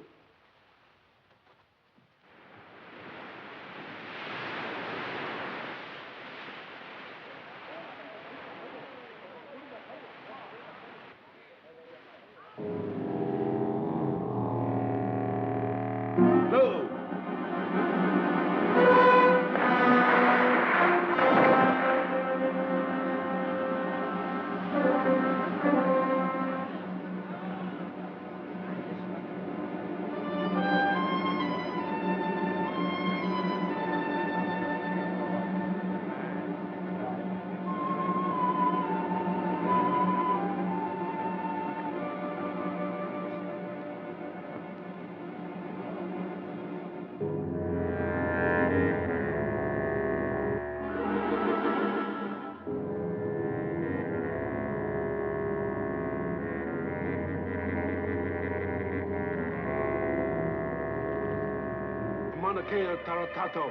Monarchia Tarotato.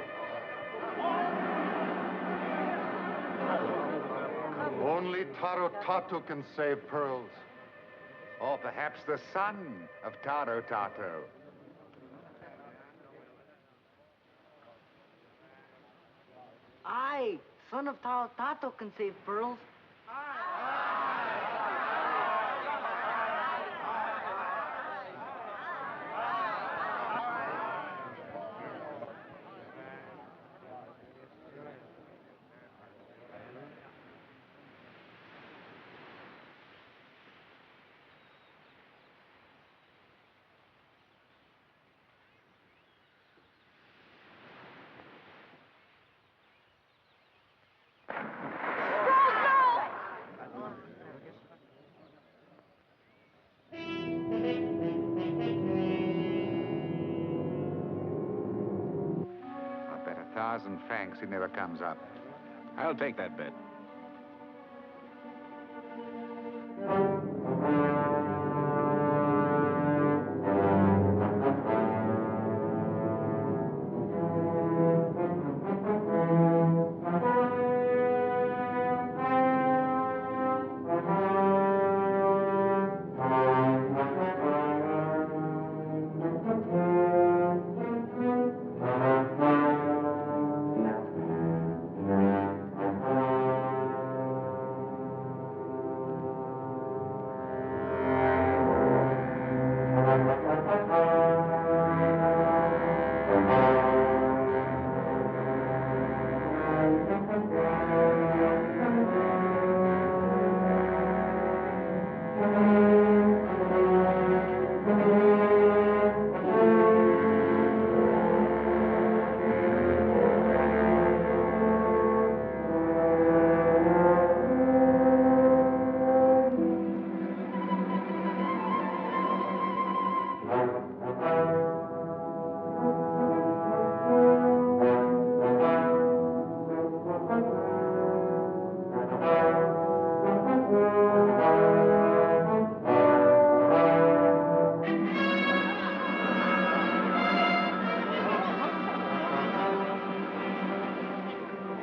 Only Tarotato can save pearls. Or perhaps the son of Tarotato. I, son of Tarotato, can save pearls. I'll bet 1,000 francs he never comes up. I'll take that bet.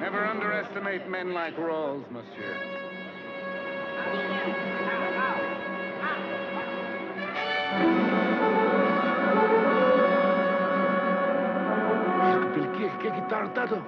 Never underestimate men like Rawls, monsieur. Tarotato.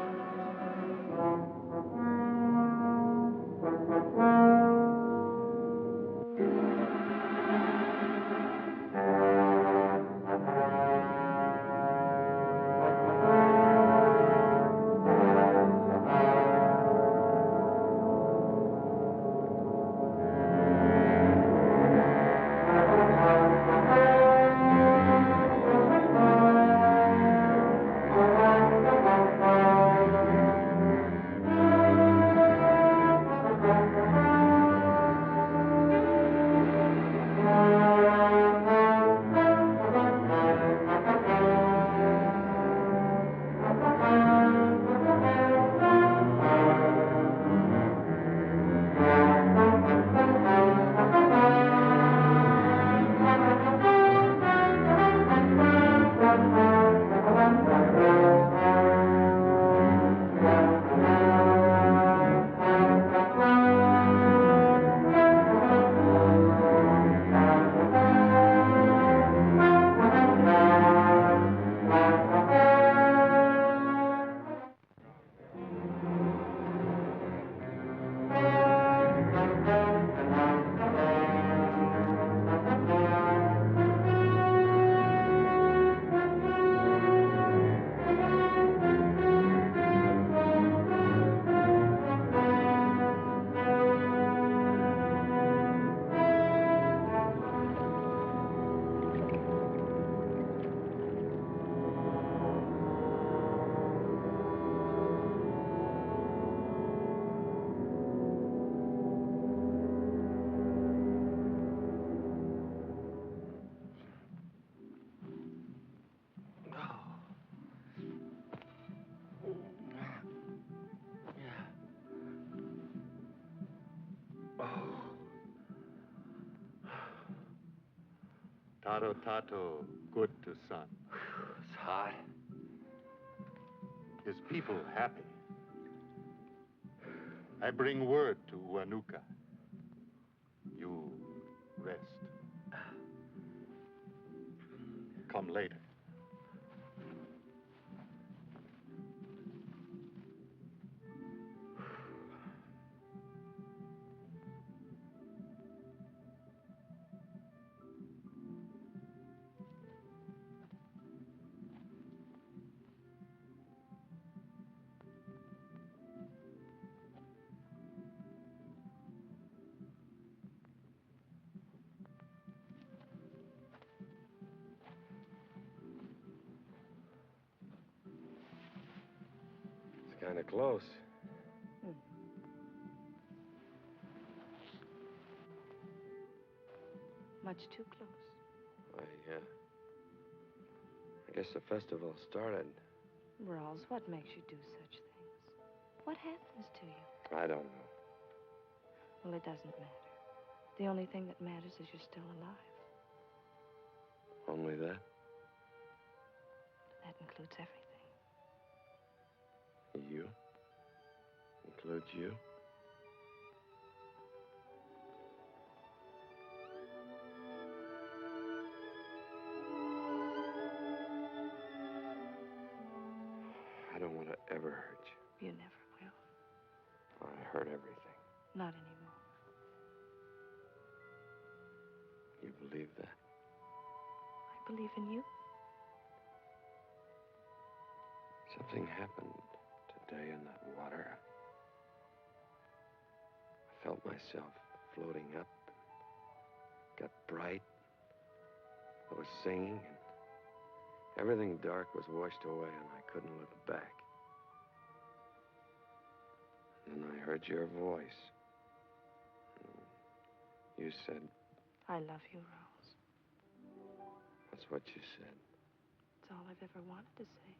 Taro Tato, good to son. It's hot. His people happy. I bring word to Huanuca. You rest. Come later. It's kind of close. Much too close. I guess the festival started. Rawls, what makes you do such things? What happens to you? I don't know. Well, it doesn't matter. The only thing that matters is you're still alive. Only that? That includes everything. You? Includes you? I don't want to ever hurt you. You never will. I hurt everything. Not anymore. You believe that? I believe in you. Something happened today in that water. I felt myself floating up. Got bright. I was singing, and everything dark was washed away, and I couldn't look back. And then I heard your voice. You said... I love you, Rawls. That's what you said. It's all I've ever wanted to say.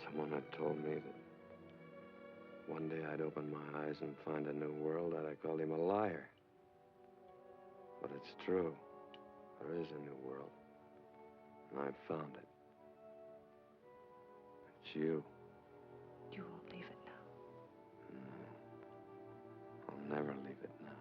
Someone had told me that one day I'd open my eyes and find a new world. I'd have called him a liar. But it's true. There is a new world. And I've found it. It's you. You won't leave it now. No. I'll never leave it now.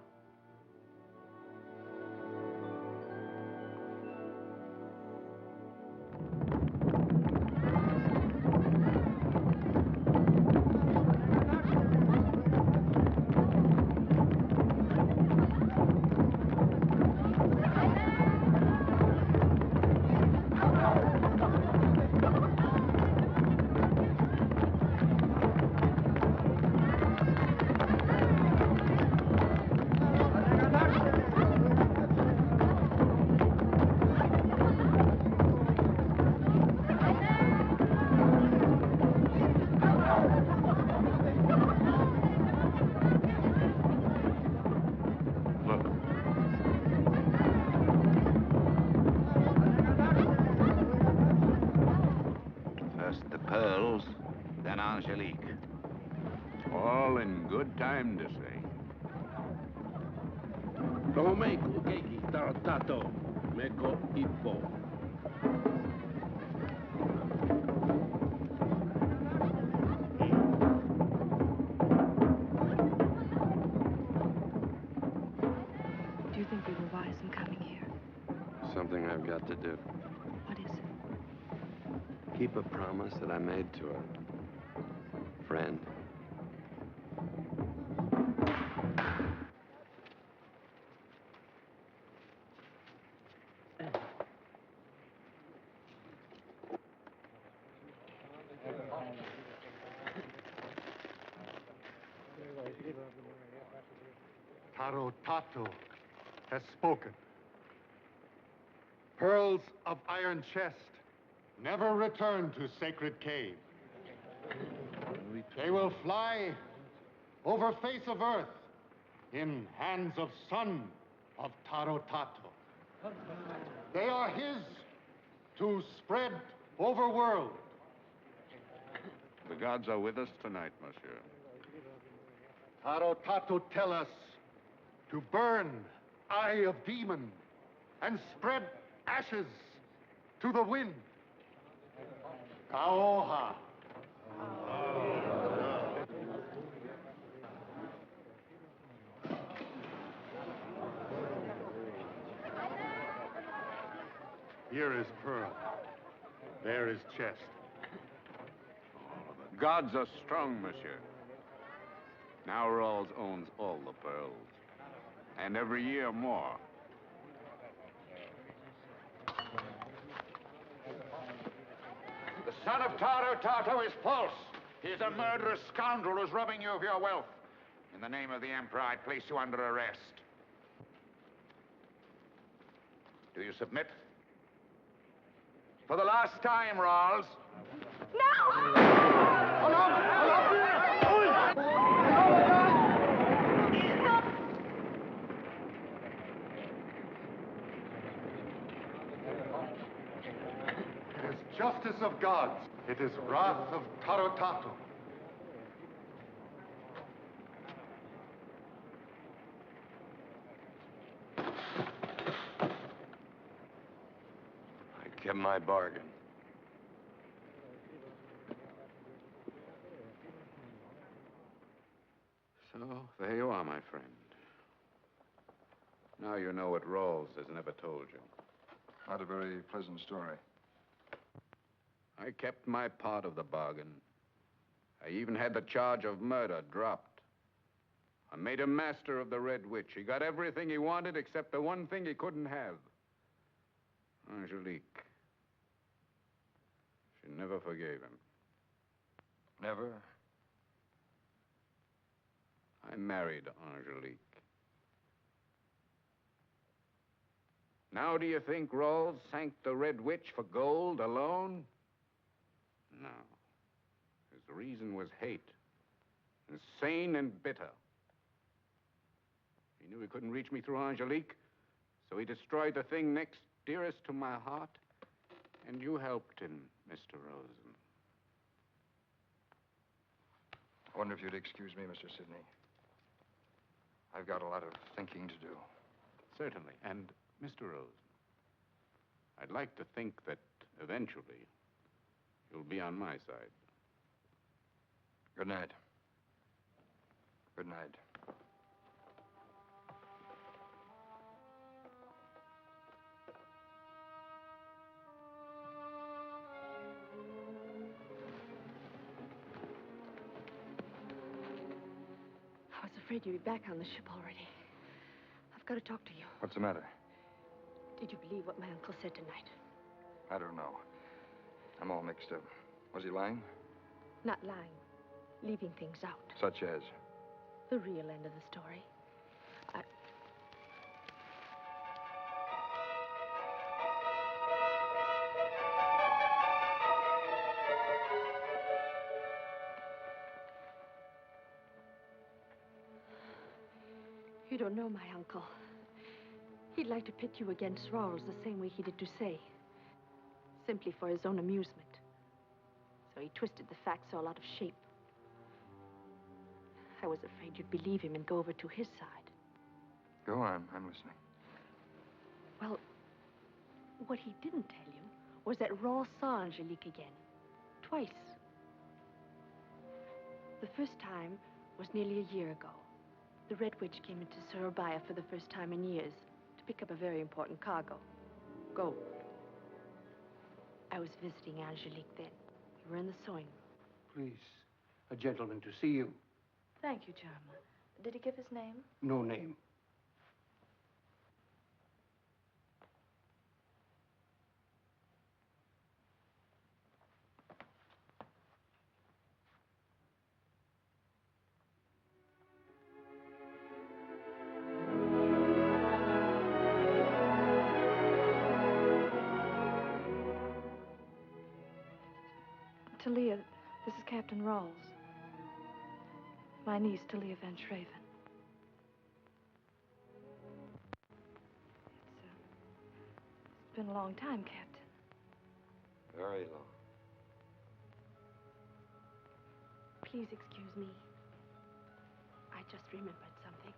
Pearls, then Angelique. All in good time to say. Tome kukeki tartato, meko ipo. Do you think we were wise in coming here? Something I've got to do. What is it? Keep a promise that I made to a friend. Taro Tato has spoken. Pearls of iron chest never return to sacred cave. They will fly over face of earth in hands of son of Taro Tato. They are his to spread over world. The gods are with us tonight, monsieur. Tarotato tell us to burn Eye of Demon and spread ashes to the wind. Kaoha. Here is pearl. There is chest. The gods are strong, monsieur. Now Rawls owns all the pearls. And every year more. The son of Tarotato is false. He is a murderous scoundrel who's robbing you of your wealth. In the name of the Emperor, I place you under arrest. Do you submit? For the last time, Rawls. It is justice of gods. It is wrath of Tarotato. I kept my bargain. So, there you are, my friend. Now you know what Rawls has never told you. Not a very pleasant story. I kept my part of the bargain. I even had the charge of murder dropped. I made him master of the Red Witch. He got everything he wanted except the one thing he couldn't have. Angelique. She never forgave him. Never? I married Angelique. Now do you think Rawls sank the Red Witch for gold alone? No. His reason was hate. Insane and bitter. He knew he couldn't reach me through Angelique, so he destroyed the thing next dearest to my heart, and you helped him, Mr. Rosen. I wonder if you'd excuse me, Mr. Sidney. I've got a lot of thinking to do. Certainly. And, Mr. Rosen, I'd like to think that eventually you'll be on my side. Good night. Good night. I was afraid you'd be back on the ship already. I've got to talk to you. What's the matter? Did you believe what my uncle said tonight? I don't know. I'm all mixed up. Was he lying? Not lying. Leaving things out. Such as? The real end of the story. You don't know my uncle. He'd like to pit you against Rawls the same way he did to Say. Simply for his own amusement. So he twisted the facts all out of shape. I was afraid you'd believe him and go over to his side. Go on, I'm listening. Well, what he didn't tell you was that Rawls saw Angelique again. Twice. The first time was nearly a year ago. The Red Witch came into Surabaya for the first time in years to pick up a very important cargo. Gold. I was visiting Angelique then. We were in the sewing room. Please, a gentleman to see you. Thank you, Jarma. Did he give his name? No name. Talia, this is Captain Rawls. My niece, Talia Van Schraven. It's been a long time, Captain. Very long. Please excuse me. I just remembered something.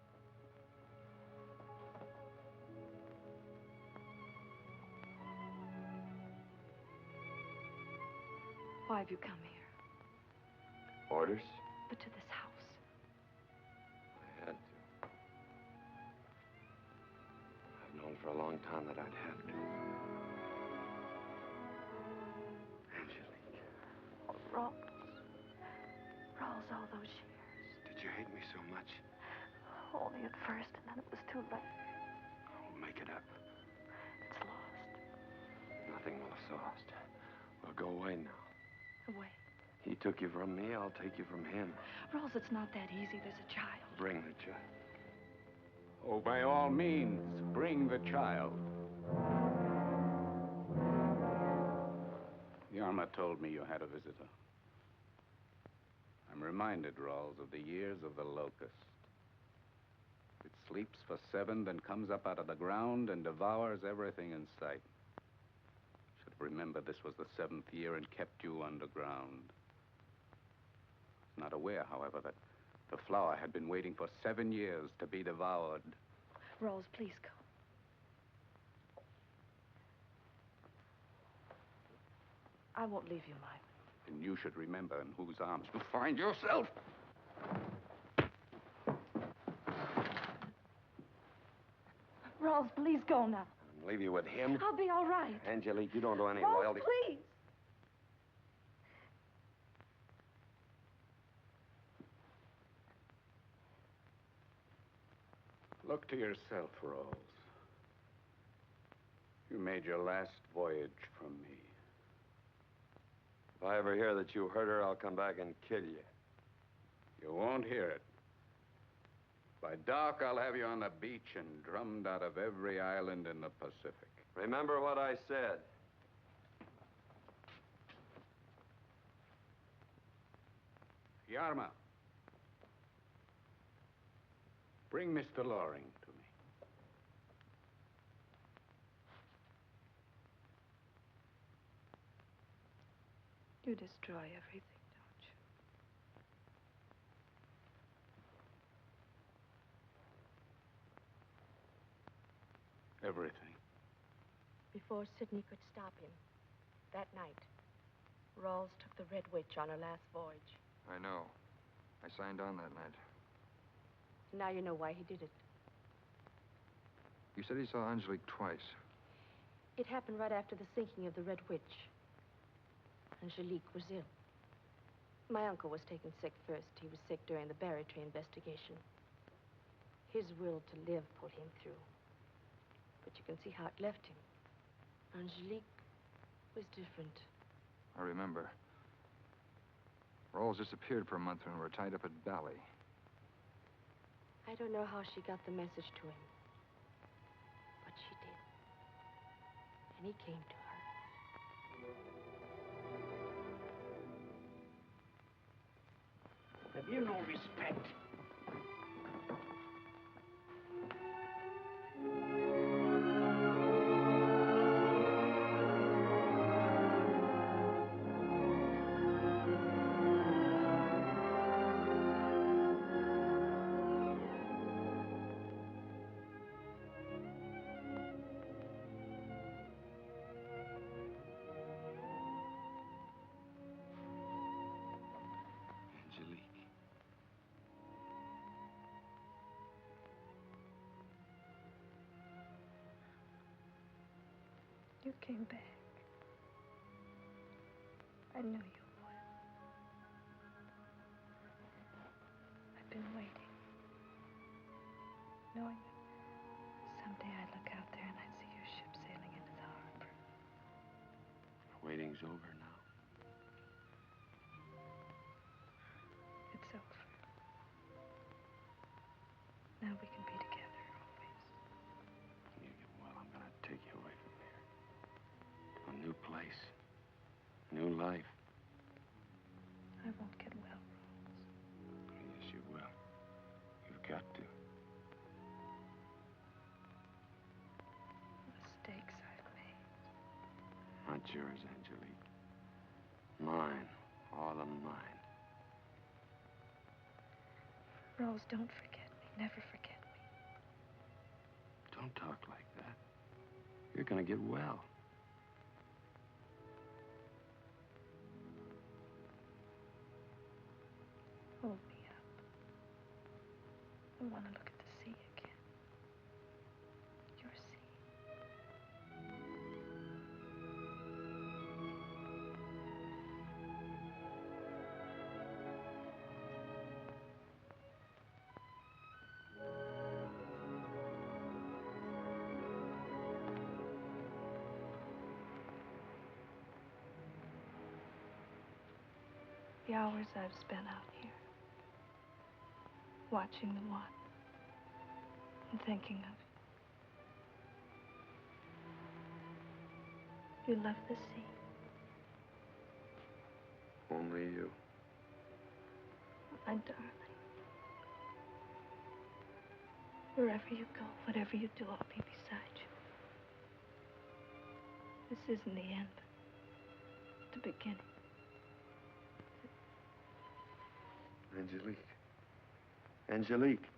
Why have you come here? Orders? But to this house. I had to. I've known for a long time that I'd have to. Angelique. Oh, Rawls. Rawls, all those years. Did you hate me so much? Only at first, and then it was too late. I'll make it up. It's lost. Nothing will have lost. We'll go away now. Away. He took you from me, I'll take you from him. Rawls, it's not that easy. There's a child. Bring the child. Oh, by all means, bring the child. Yarma told me you had a visitor. I'm reminded, Rawls, of the years of the locust. It sleeps for 7, then comes up out of the ground and devours everything in sight. Should remember this was the 7th year and kept you underground. Not aware, however, that the flower had been waiting for 7 years to be devoured. Rawls, please go. I won't leave you, Mike. And you should remember in whose arms you find yourself. Rawls, please go now. Leave you with him? I'll be all right. Angelique, you don't do any Rawls, loyalty. please. Look to yourself, Rawls. You made your last voyage from me. If I ever hear that you hurt her, I'll come back and kill you. You won't hear it. By dark, I'll have you on the beach and drummed out of every island in the Pacific. Remember what I said. Yarma. Bring Mr. Loring to me. You destroy everything, don't you? Everything. Before Sidney could stop him, that night, Rawls took the Red Witch on her last voyage. I know. I signed on that night. Now you know why he did it. You said he saw Angelique twice. It happened right after the sinking of the Red Witch. Angelique was ill. My uncle was taken sick first. He was sick during the Barratry investigation. His will to live pulled him through. But you can see how it left him. Angelique was different. I remember. Rawls disappeared for a month when we were tied up at Bally. I don't know how she got the message to him. But she did. And he came to her. Have you no respect? Angelique. You came back. I knew you would. I've been waiting. Knowing that someday I'd look out there and I'd see your ship sailing into the harbor. Waiting's over now. It's over. Now we can be together always. When you get well, I'm gonna take you away from here. To a new place. New life. I won't get well, Rawls. Yes, you will. You've got to. Mistakes I've made. Not yours, Angelique. Mine. All of mine. Rose, don't forget me. Never forget me. Don't talk like that. You're gonna get well. Hold me up. I want to look at the sea again. Your sea. The hours I've spent out here, watching the one and thinking of you. You love the sea. Only you. My darling. Wherever you go, whatever you do, I'll be beside you. This isn't the end, but the beginning. Angelique. Angelique.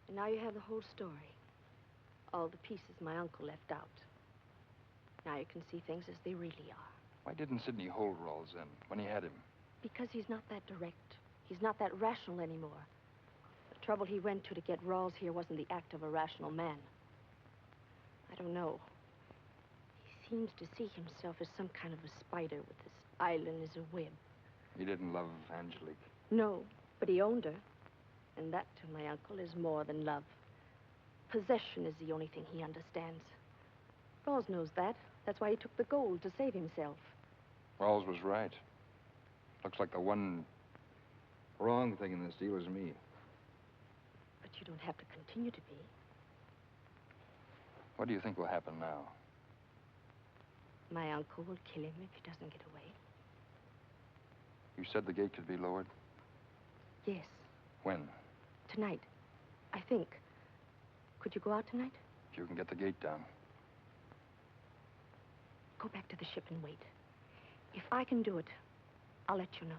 And now you have the whole story. All the pieces my uncle left out. Now you can see things as they really are. Why didn't Sidney hold Rawls then, when he had him? Because he's not that direct. He's not that rational anymore. The trouble he went to get Rawls here wasn't the act of a rational man. I don't know. He seems to see himself as some kind of a spider with this island as a web. He didn't love Angelique. No, but he owned her. And that, to my uncle, is more than love. Possession is the only thing he understands. Rawls knows that. That's why he took the gold, to save himself. Rawls was right. Looks like the one wrong thing in this deal is me. But you don't have to continue to be. What do you think will happen now? My uncle will kill him if he doesn't get away. You said the gate could be lowered? Yes. When? Tonight, I think. Could you go out tonight? If you can get the gate down. Go back to the ship and wait. If I can do it, I'll let you know.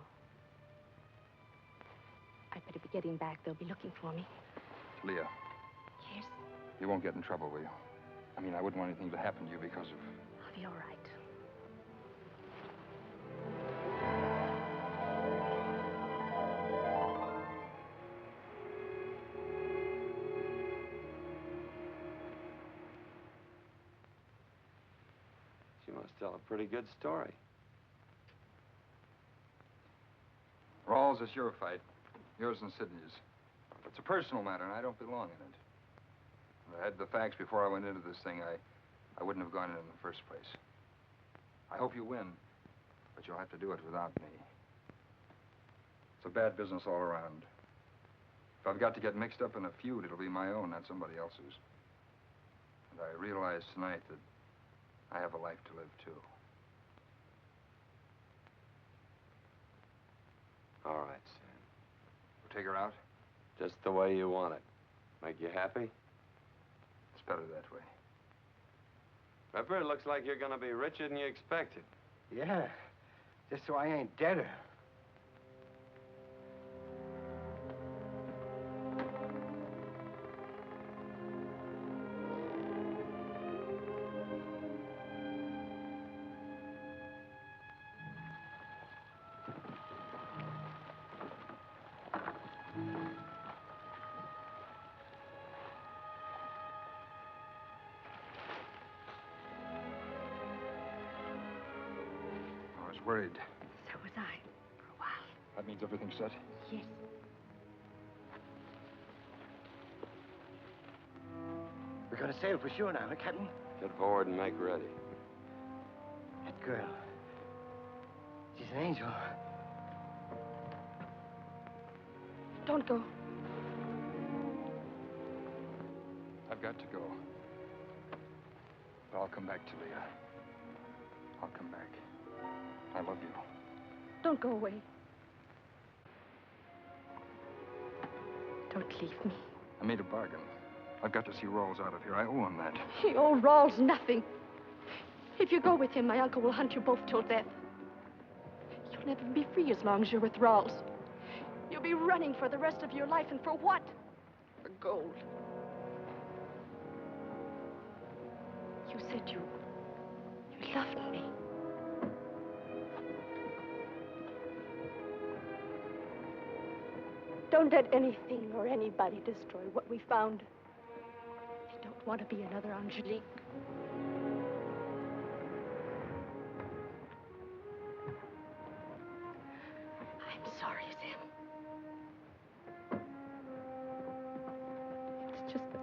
I'd better be getting back. They'll be looking for me. Leah. Yes? You won't get in trouble, will you? I mean, I wouldn't want anything to happen to you because of... I'll be all right. She must tell a pretty good story. Rawls, it's your fight. Yours and Sidney's. It's a personal matter, and I don't belong in it. If I had the facts before I went into this thing, I wouldn't have gone in the first place. I hope you win, but you'll have to do it without me. It's a bad business all around. If I've got to get mixed up in a feud, it'll be my own, not somebody else's. And I realize tonight that I have a life to live, too. All right, Sam. We'll take her out? Just the way you want it. Make you happy? It's better that way. Pepper, it looks like you're gonna be richer than you expected. Yeah, just so I ain't deader. Worried. So was I, for a while. That means everything's set? Yes. gonna sail for sure now, huh, Captain? Get forward and make ready. That girl. She's an angel. Don't go. I've got to go. But I'll come back to Leah. I'll come back. I love you. Don't go away. Don't leave me. I made a bargain. I've got to see Rawls out of here. I owe him that. He owes Rawls nothing. If you go with him, my uncle will hunt you both till death. You'll never be free as long as you're with Rawls. You'll be running for the rest of your life, and for what? For gold. You said you loved me. Don't let anything or anybody destroy what we found. I don't want to be another Angelique. I'm sorry, Sam. It's just that...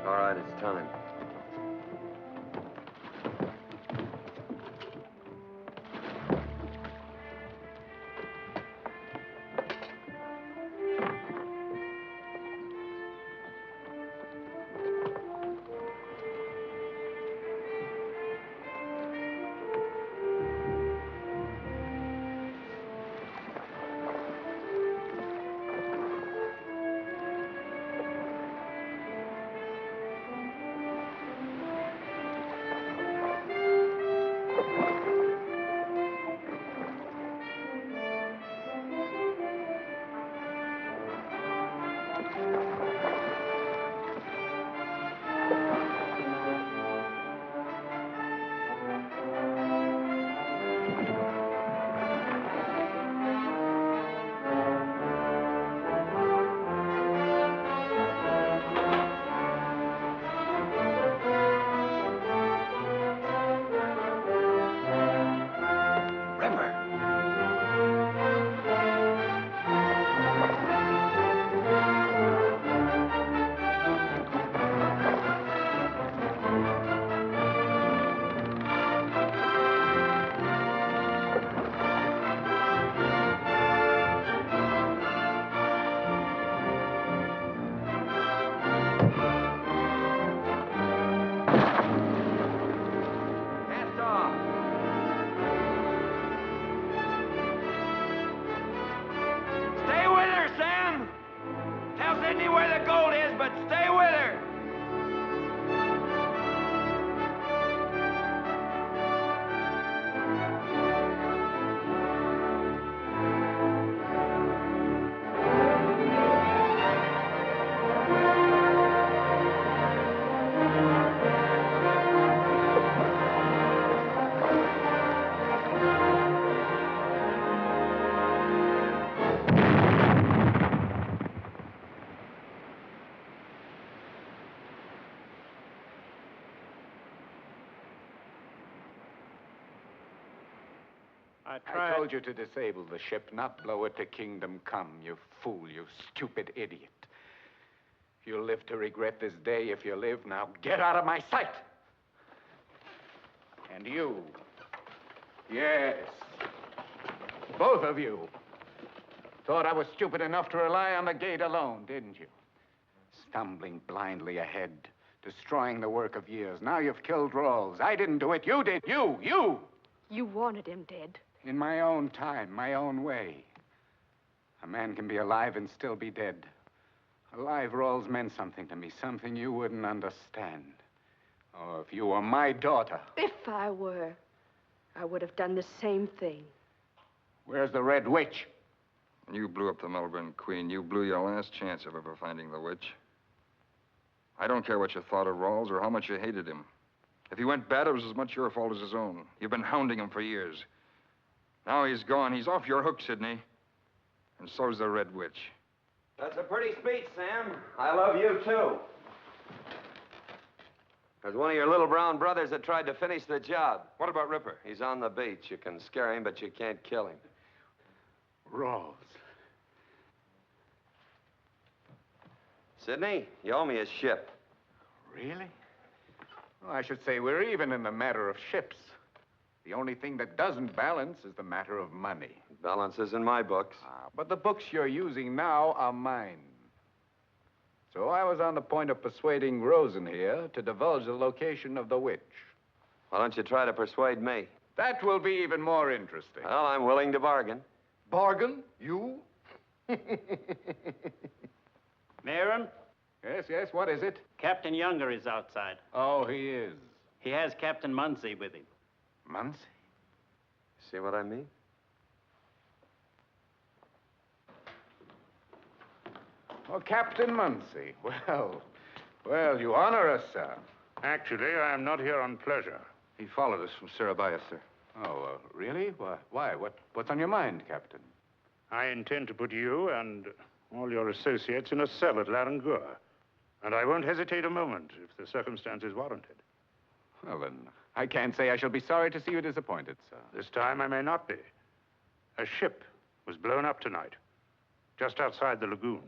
All right, it's time. I told you to disable the ship, not blow it to kingdom come, you fool, you stupid idiot. You'll live to regret this day if you live. Now get out of my sight! And you. Yes. Both of you. Thought I was stupid enough to rely on the gate alone, didn't you? Stumbling blindly ahead, destroying the work of years. Now you've killed Rawls. I didn't do it. You did. You! You wanted him dead. In my own time, my own way. A man can be alive and still be dead. Alive, Rawls meant something to me, something you wouldn't understand. Oh, if you were my daughter. If I were, I would have done the same thing. Where's the Red Witch? When you blew up the Melbourne Queen, you blew your last chance of ever finding the witch. I don't care what you thought of Rawls or how much you hated him. If he went bad, it was as much your fault as his own. You've been hounding him for years. Now he's gone. He's off your hook, Sidney. And so's the Red Witch. That's a pretty speech, Sam. I love you, too. There's one of your little brown brothers that tried to finish the job. What about Ripper? He's on the beach. You can scare him, but you can't kill him. Rawls. Sidney, you owe me a ship. Really? Well, I should say we're even in the matter of ships. The only thing that doesn't balance is the matter of money. Balance is in my books. But the books you're using now are mine. So I was on the point of persuading Rosen here to divulge the location of the witch. Why don't you try to persuade me? That will be even more interesting. Well, I'm willing to bargain. Bargain? You? Mayron? Yes, what is it? Captain Younger is outside. Oh, he is. He has Captain Munsey with him. Munsey? See what I mean? Oh, Captain Munsey. Well, you honor us, sir. Actually, I am not here on pleasure. He followed us from Surabaya, sir. Oh, really? Why? What's on your mind, Captain? I intend to put you and all your associates in a cell at Larangur. And I won't hesitate a moment if the circumstances warrant it. Well, then, I can't say I shall be sorry to see you disappointed, sir. This time I may not be. A ship was blown up tonight, just outside the lagoon.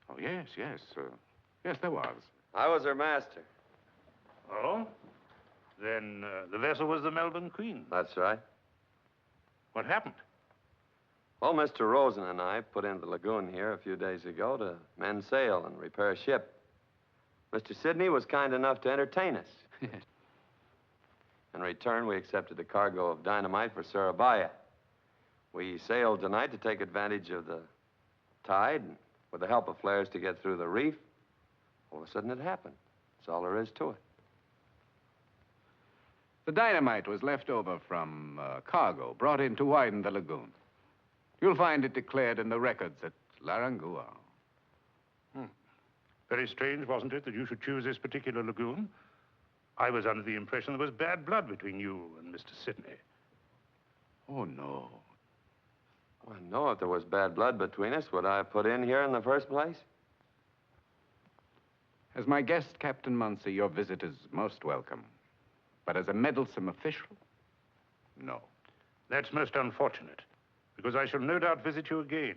Oh, yes. Yes, there was. I was her master. Oh? Then the vessel was the Melbourne Queen. That's right. What happened? Well, Mr. Rosen and I put into the lagoon here a few days ago to mend sail and repair a ship. Mr. Sidney was kind enough to entertain us. In return, we accepted a cargo of dynamite for Surabaya. We sailed tonight to take advantage of the tide and with the help of flares to get through the reef. All of a sudden it happened. That's all there is to it. The dynamite was left over from cargo brought in to widen the lagoon. You'll find it declared in the records at Larangur. Very strange, wasn't it, that you should choose this particular lagoon? I was under the impression there was bad blood between you and Mr. Sidney. Oh, no. Well, no, if there was bad blood between us, would I have put in here in the first place? As my guest, Captain Munsey, your visit is most welcome. But as a meddlesome official, no. That's most unfortunate, because I shall no doubt visit you again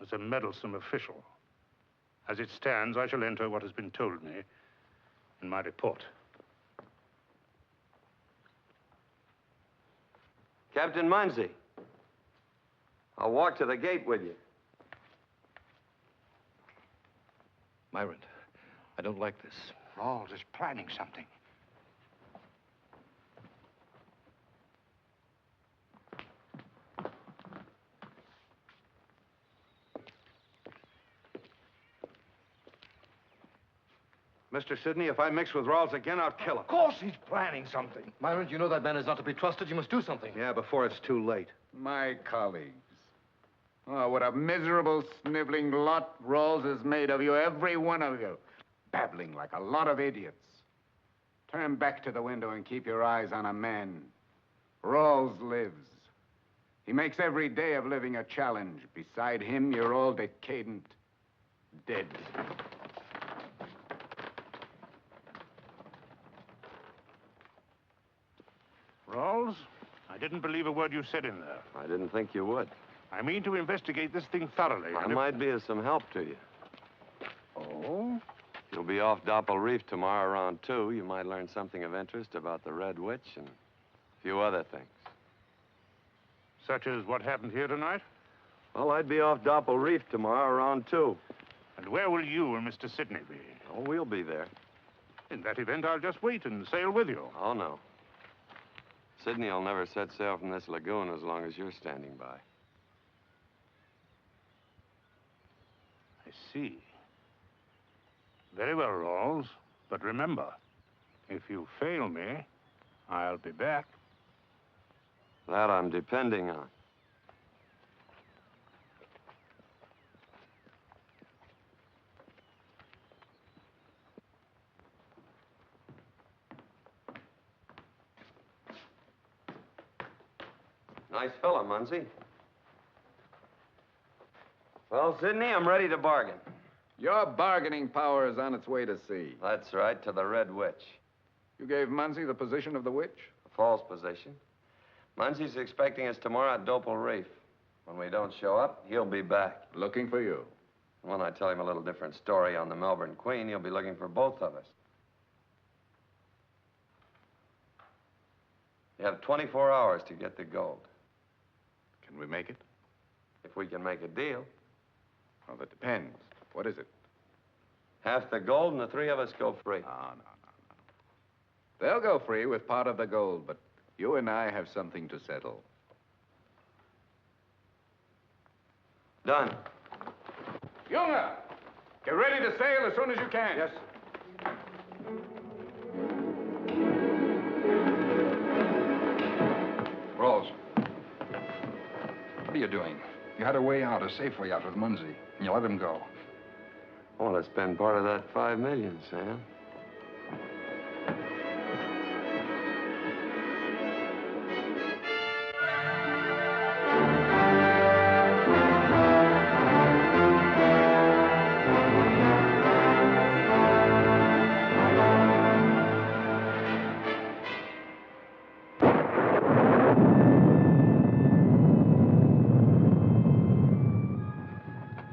as a meddlesome official. As it stands, I shall enter what has been told me in my report. Captain Munsey, I'll walk to the gate with you. Myron, I don't like this. Rawls is planning something. Mr. Sidney, if I mix with Rawls again, I'll kill him. Of course he's planning something. Myron, you know that man is not to be trusted. You must do something. Yeah, before it's too late. My colleagues. Oh, what a miserable, sniveling lot Rawls has made of you, every one of you. Babbling like a lot of idiots. Turn back to the window and keep your eyes on a man. Rawls lives. He makes every day of living a challenge. Beside him, you're all decadent, dead. Rawls, I didn't believe a word you said in there. I didn't think you would. I mean to investigate this thing thoroughly. I might be of some help to you. Oh? You'll be off Doppel Reef tomorrow around 2. You might learn something of interest about the Red Witch and a few other things. Such as what happened here tonight? Well, I'd be off Doppel Reef tomorrow around 2. And where will you and Mr. Sidney be? Oh, we'll be there. In that event, I'll just wait and sail with you. Oh, no. Sidney will never set sail from this lagoon as long as you're standing by. I see. Very well, Rawls. But remember, if you fail me, I'll be back. That I'm depending on. Nice fella, Munsey. Well, Sidney, I'm ready to bargain. Your bargaining power is on its way to sea. That's right, to the Red Witch. You gave Munsey the position of the witch? A false position. Munsey's expecting us tomorrow at Dopal Reef. When we don't show up, he'll be back. Looking for you. When I tell him a little different story on the Melbourne Queen, he'll be looking for both of us. You have 24 hours to get the gold. Can we make it? If we can make a deal. Well, that depends. What is it? Half the gold and the three of us go free. No. They'll go free with part of the gold, but you and I have something to settle. Done. Junger, get ready to sail as soon as you can. Yes, Rawls, what are you doing? You had a way out, a safe way out with Munsey, and you let him go. I want to spend part of that $5 million, Sam.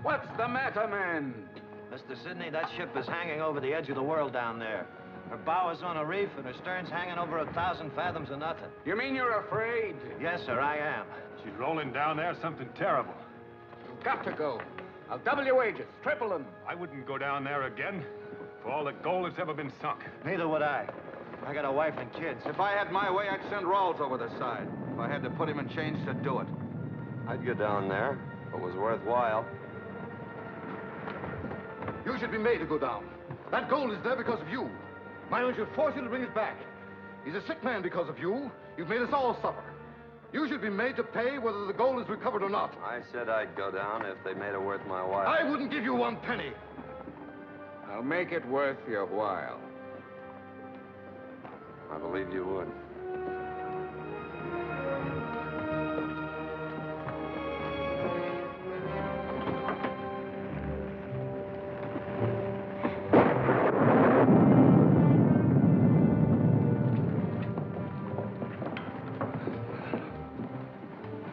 What's the matter, man? Mr. Sidney, that ship is hanging over the edge of the world down there. Her bow is on a reef, and her stern's hanging over 1,000 fathoms of nothing. You mean you're afraid? Yes, sir, I am. she's rolling down there, something terrible. You've got to go. I'll double your wages, triple them. I wouldn't go down there again for all the gold that's ever been sunk. Neither would I. I got a wife and kids. If I had my way, I'd send Rawls over the side. If I had to put him in chains to do it. I'd go down there if it was worthwhile. You should be made to go down. That gold is there because of you. My own should force you to bring it back. He's a sick man because of you. You've made us all suffer. You should be made to pay whether the gold is recovered or not. I said I'd go down if they made it worth my while. I wouldn't give you 1 penny. I'll make it worth your while. I believe you would.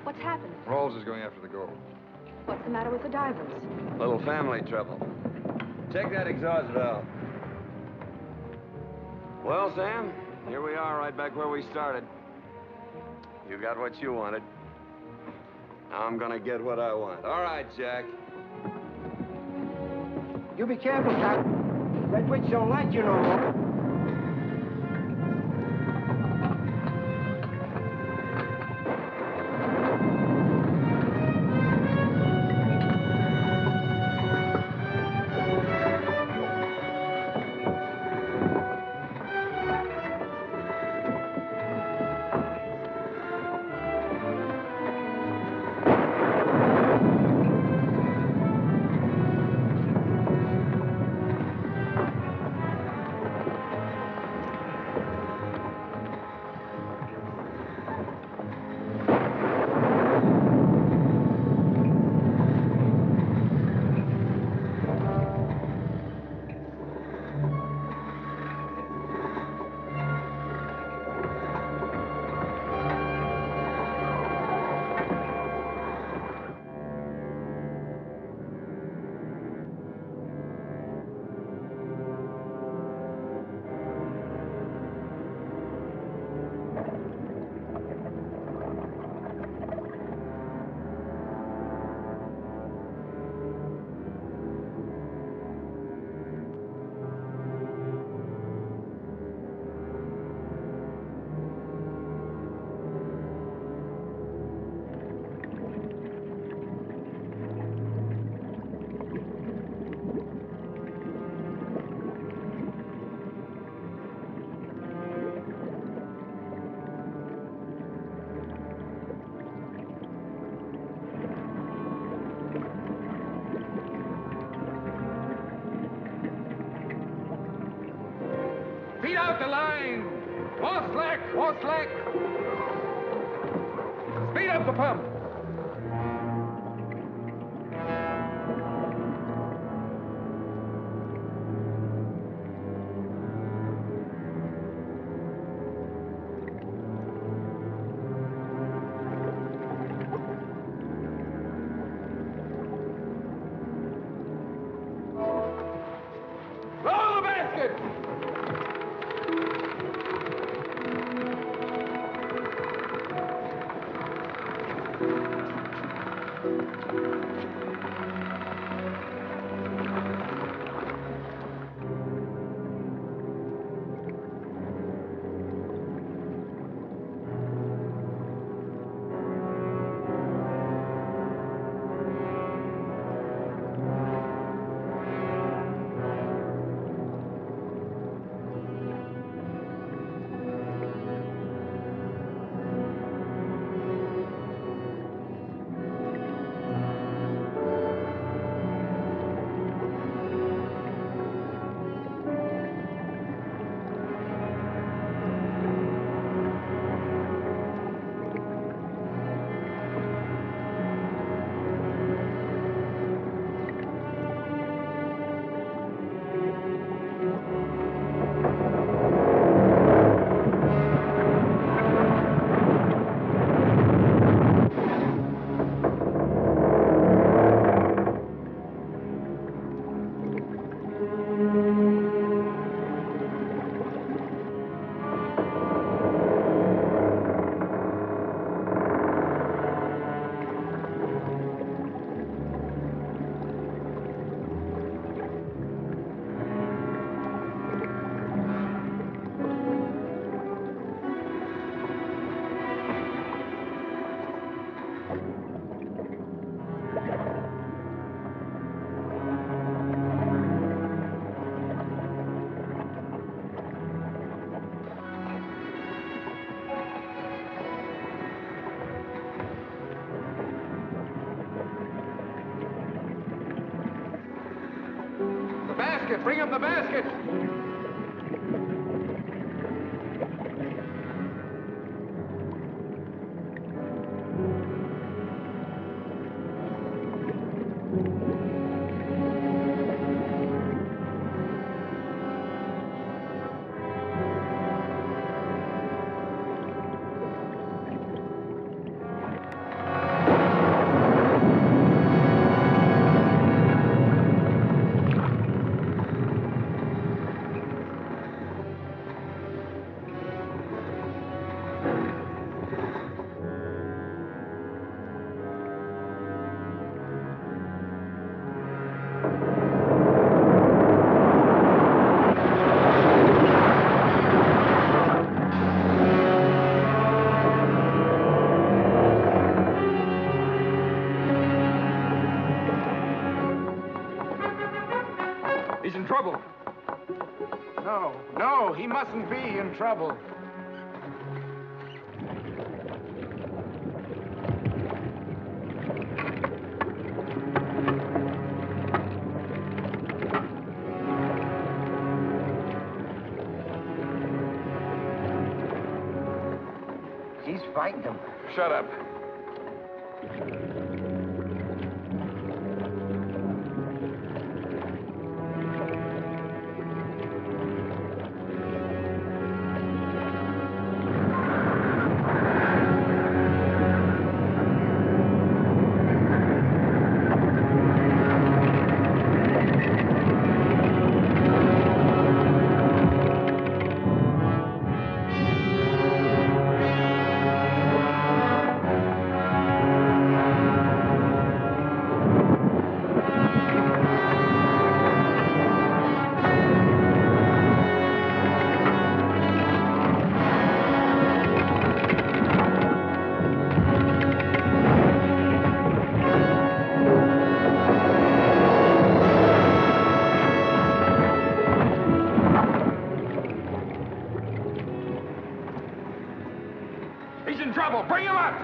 What's happened? Rawls is going after the gold. What's the matter with the divers? Little family trouble. Check that exhaust valve. Well, Sam, here we are right back where we started. You got what you wanted. Now I'm gonna get what I want. All right, Jack. You be careful, Captain. Red Witch don't like you no more. Feed out the line! More slack! More slack! Speed up the pump! basket! Bring him the basket! He's in trouble. No, he mustn't be in trouble. He's fighting him. Shut up. He's in trouble. Bring him up!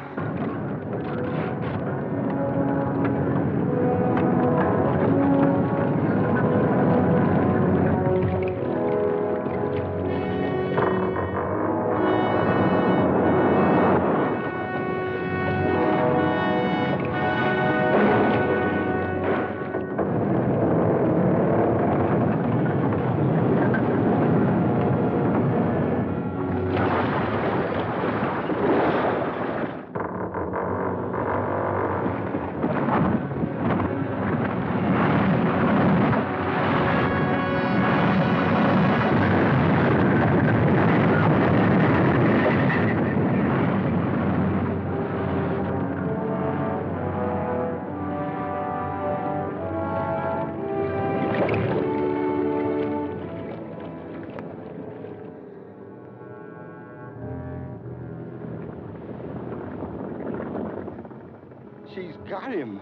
She's got him.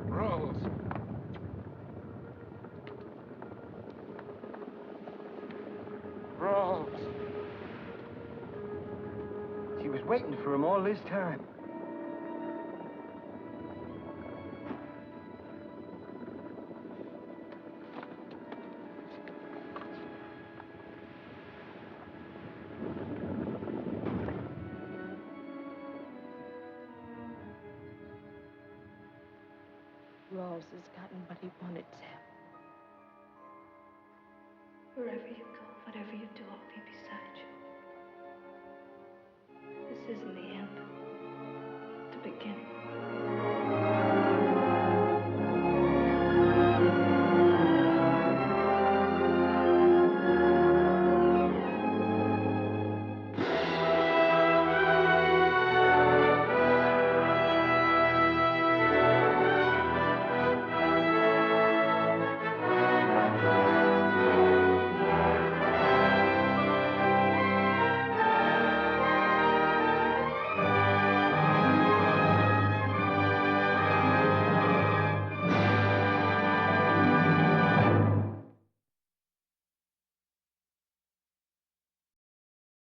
Rose. Rose. She was waiting for him all this time. Rawls has gotten what he wanted, Sam.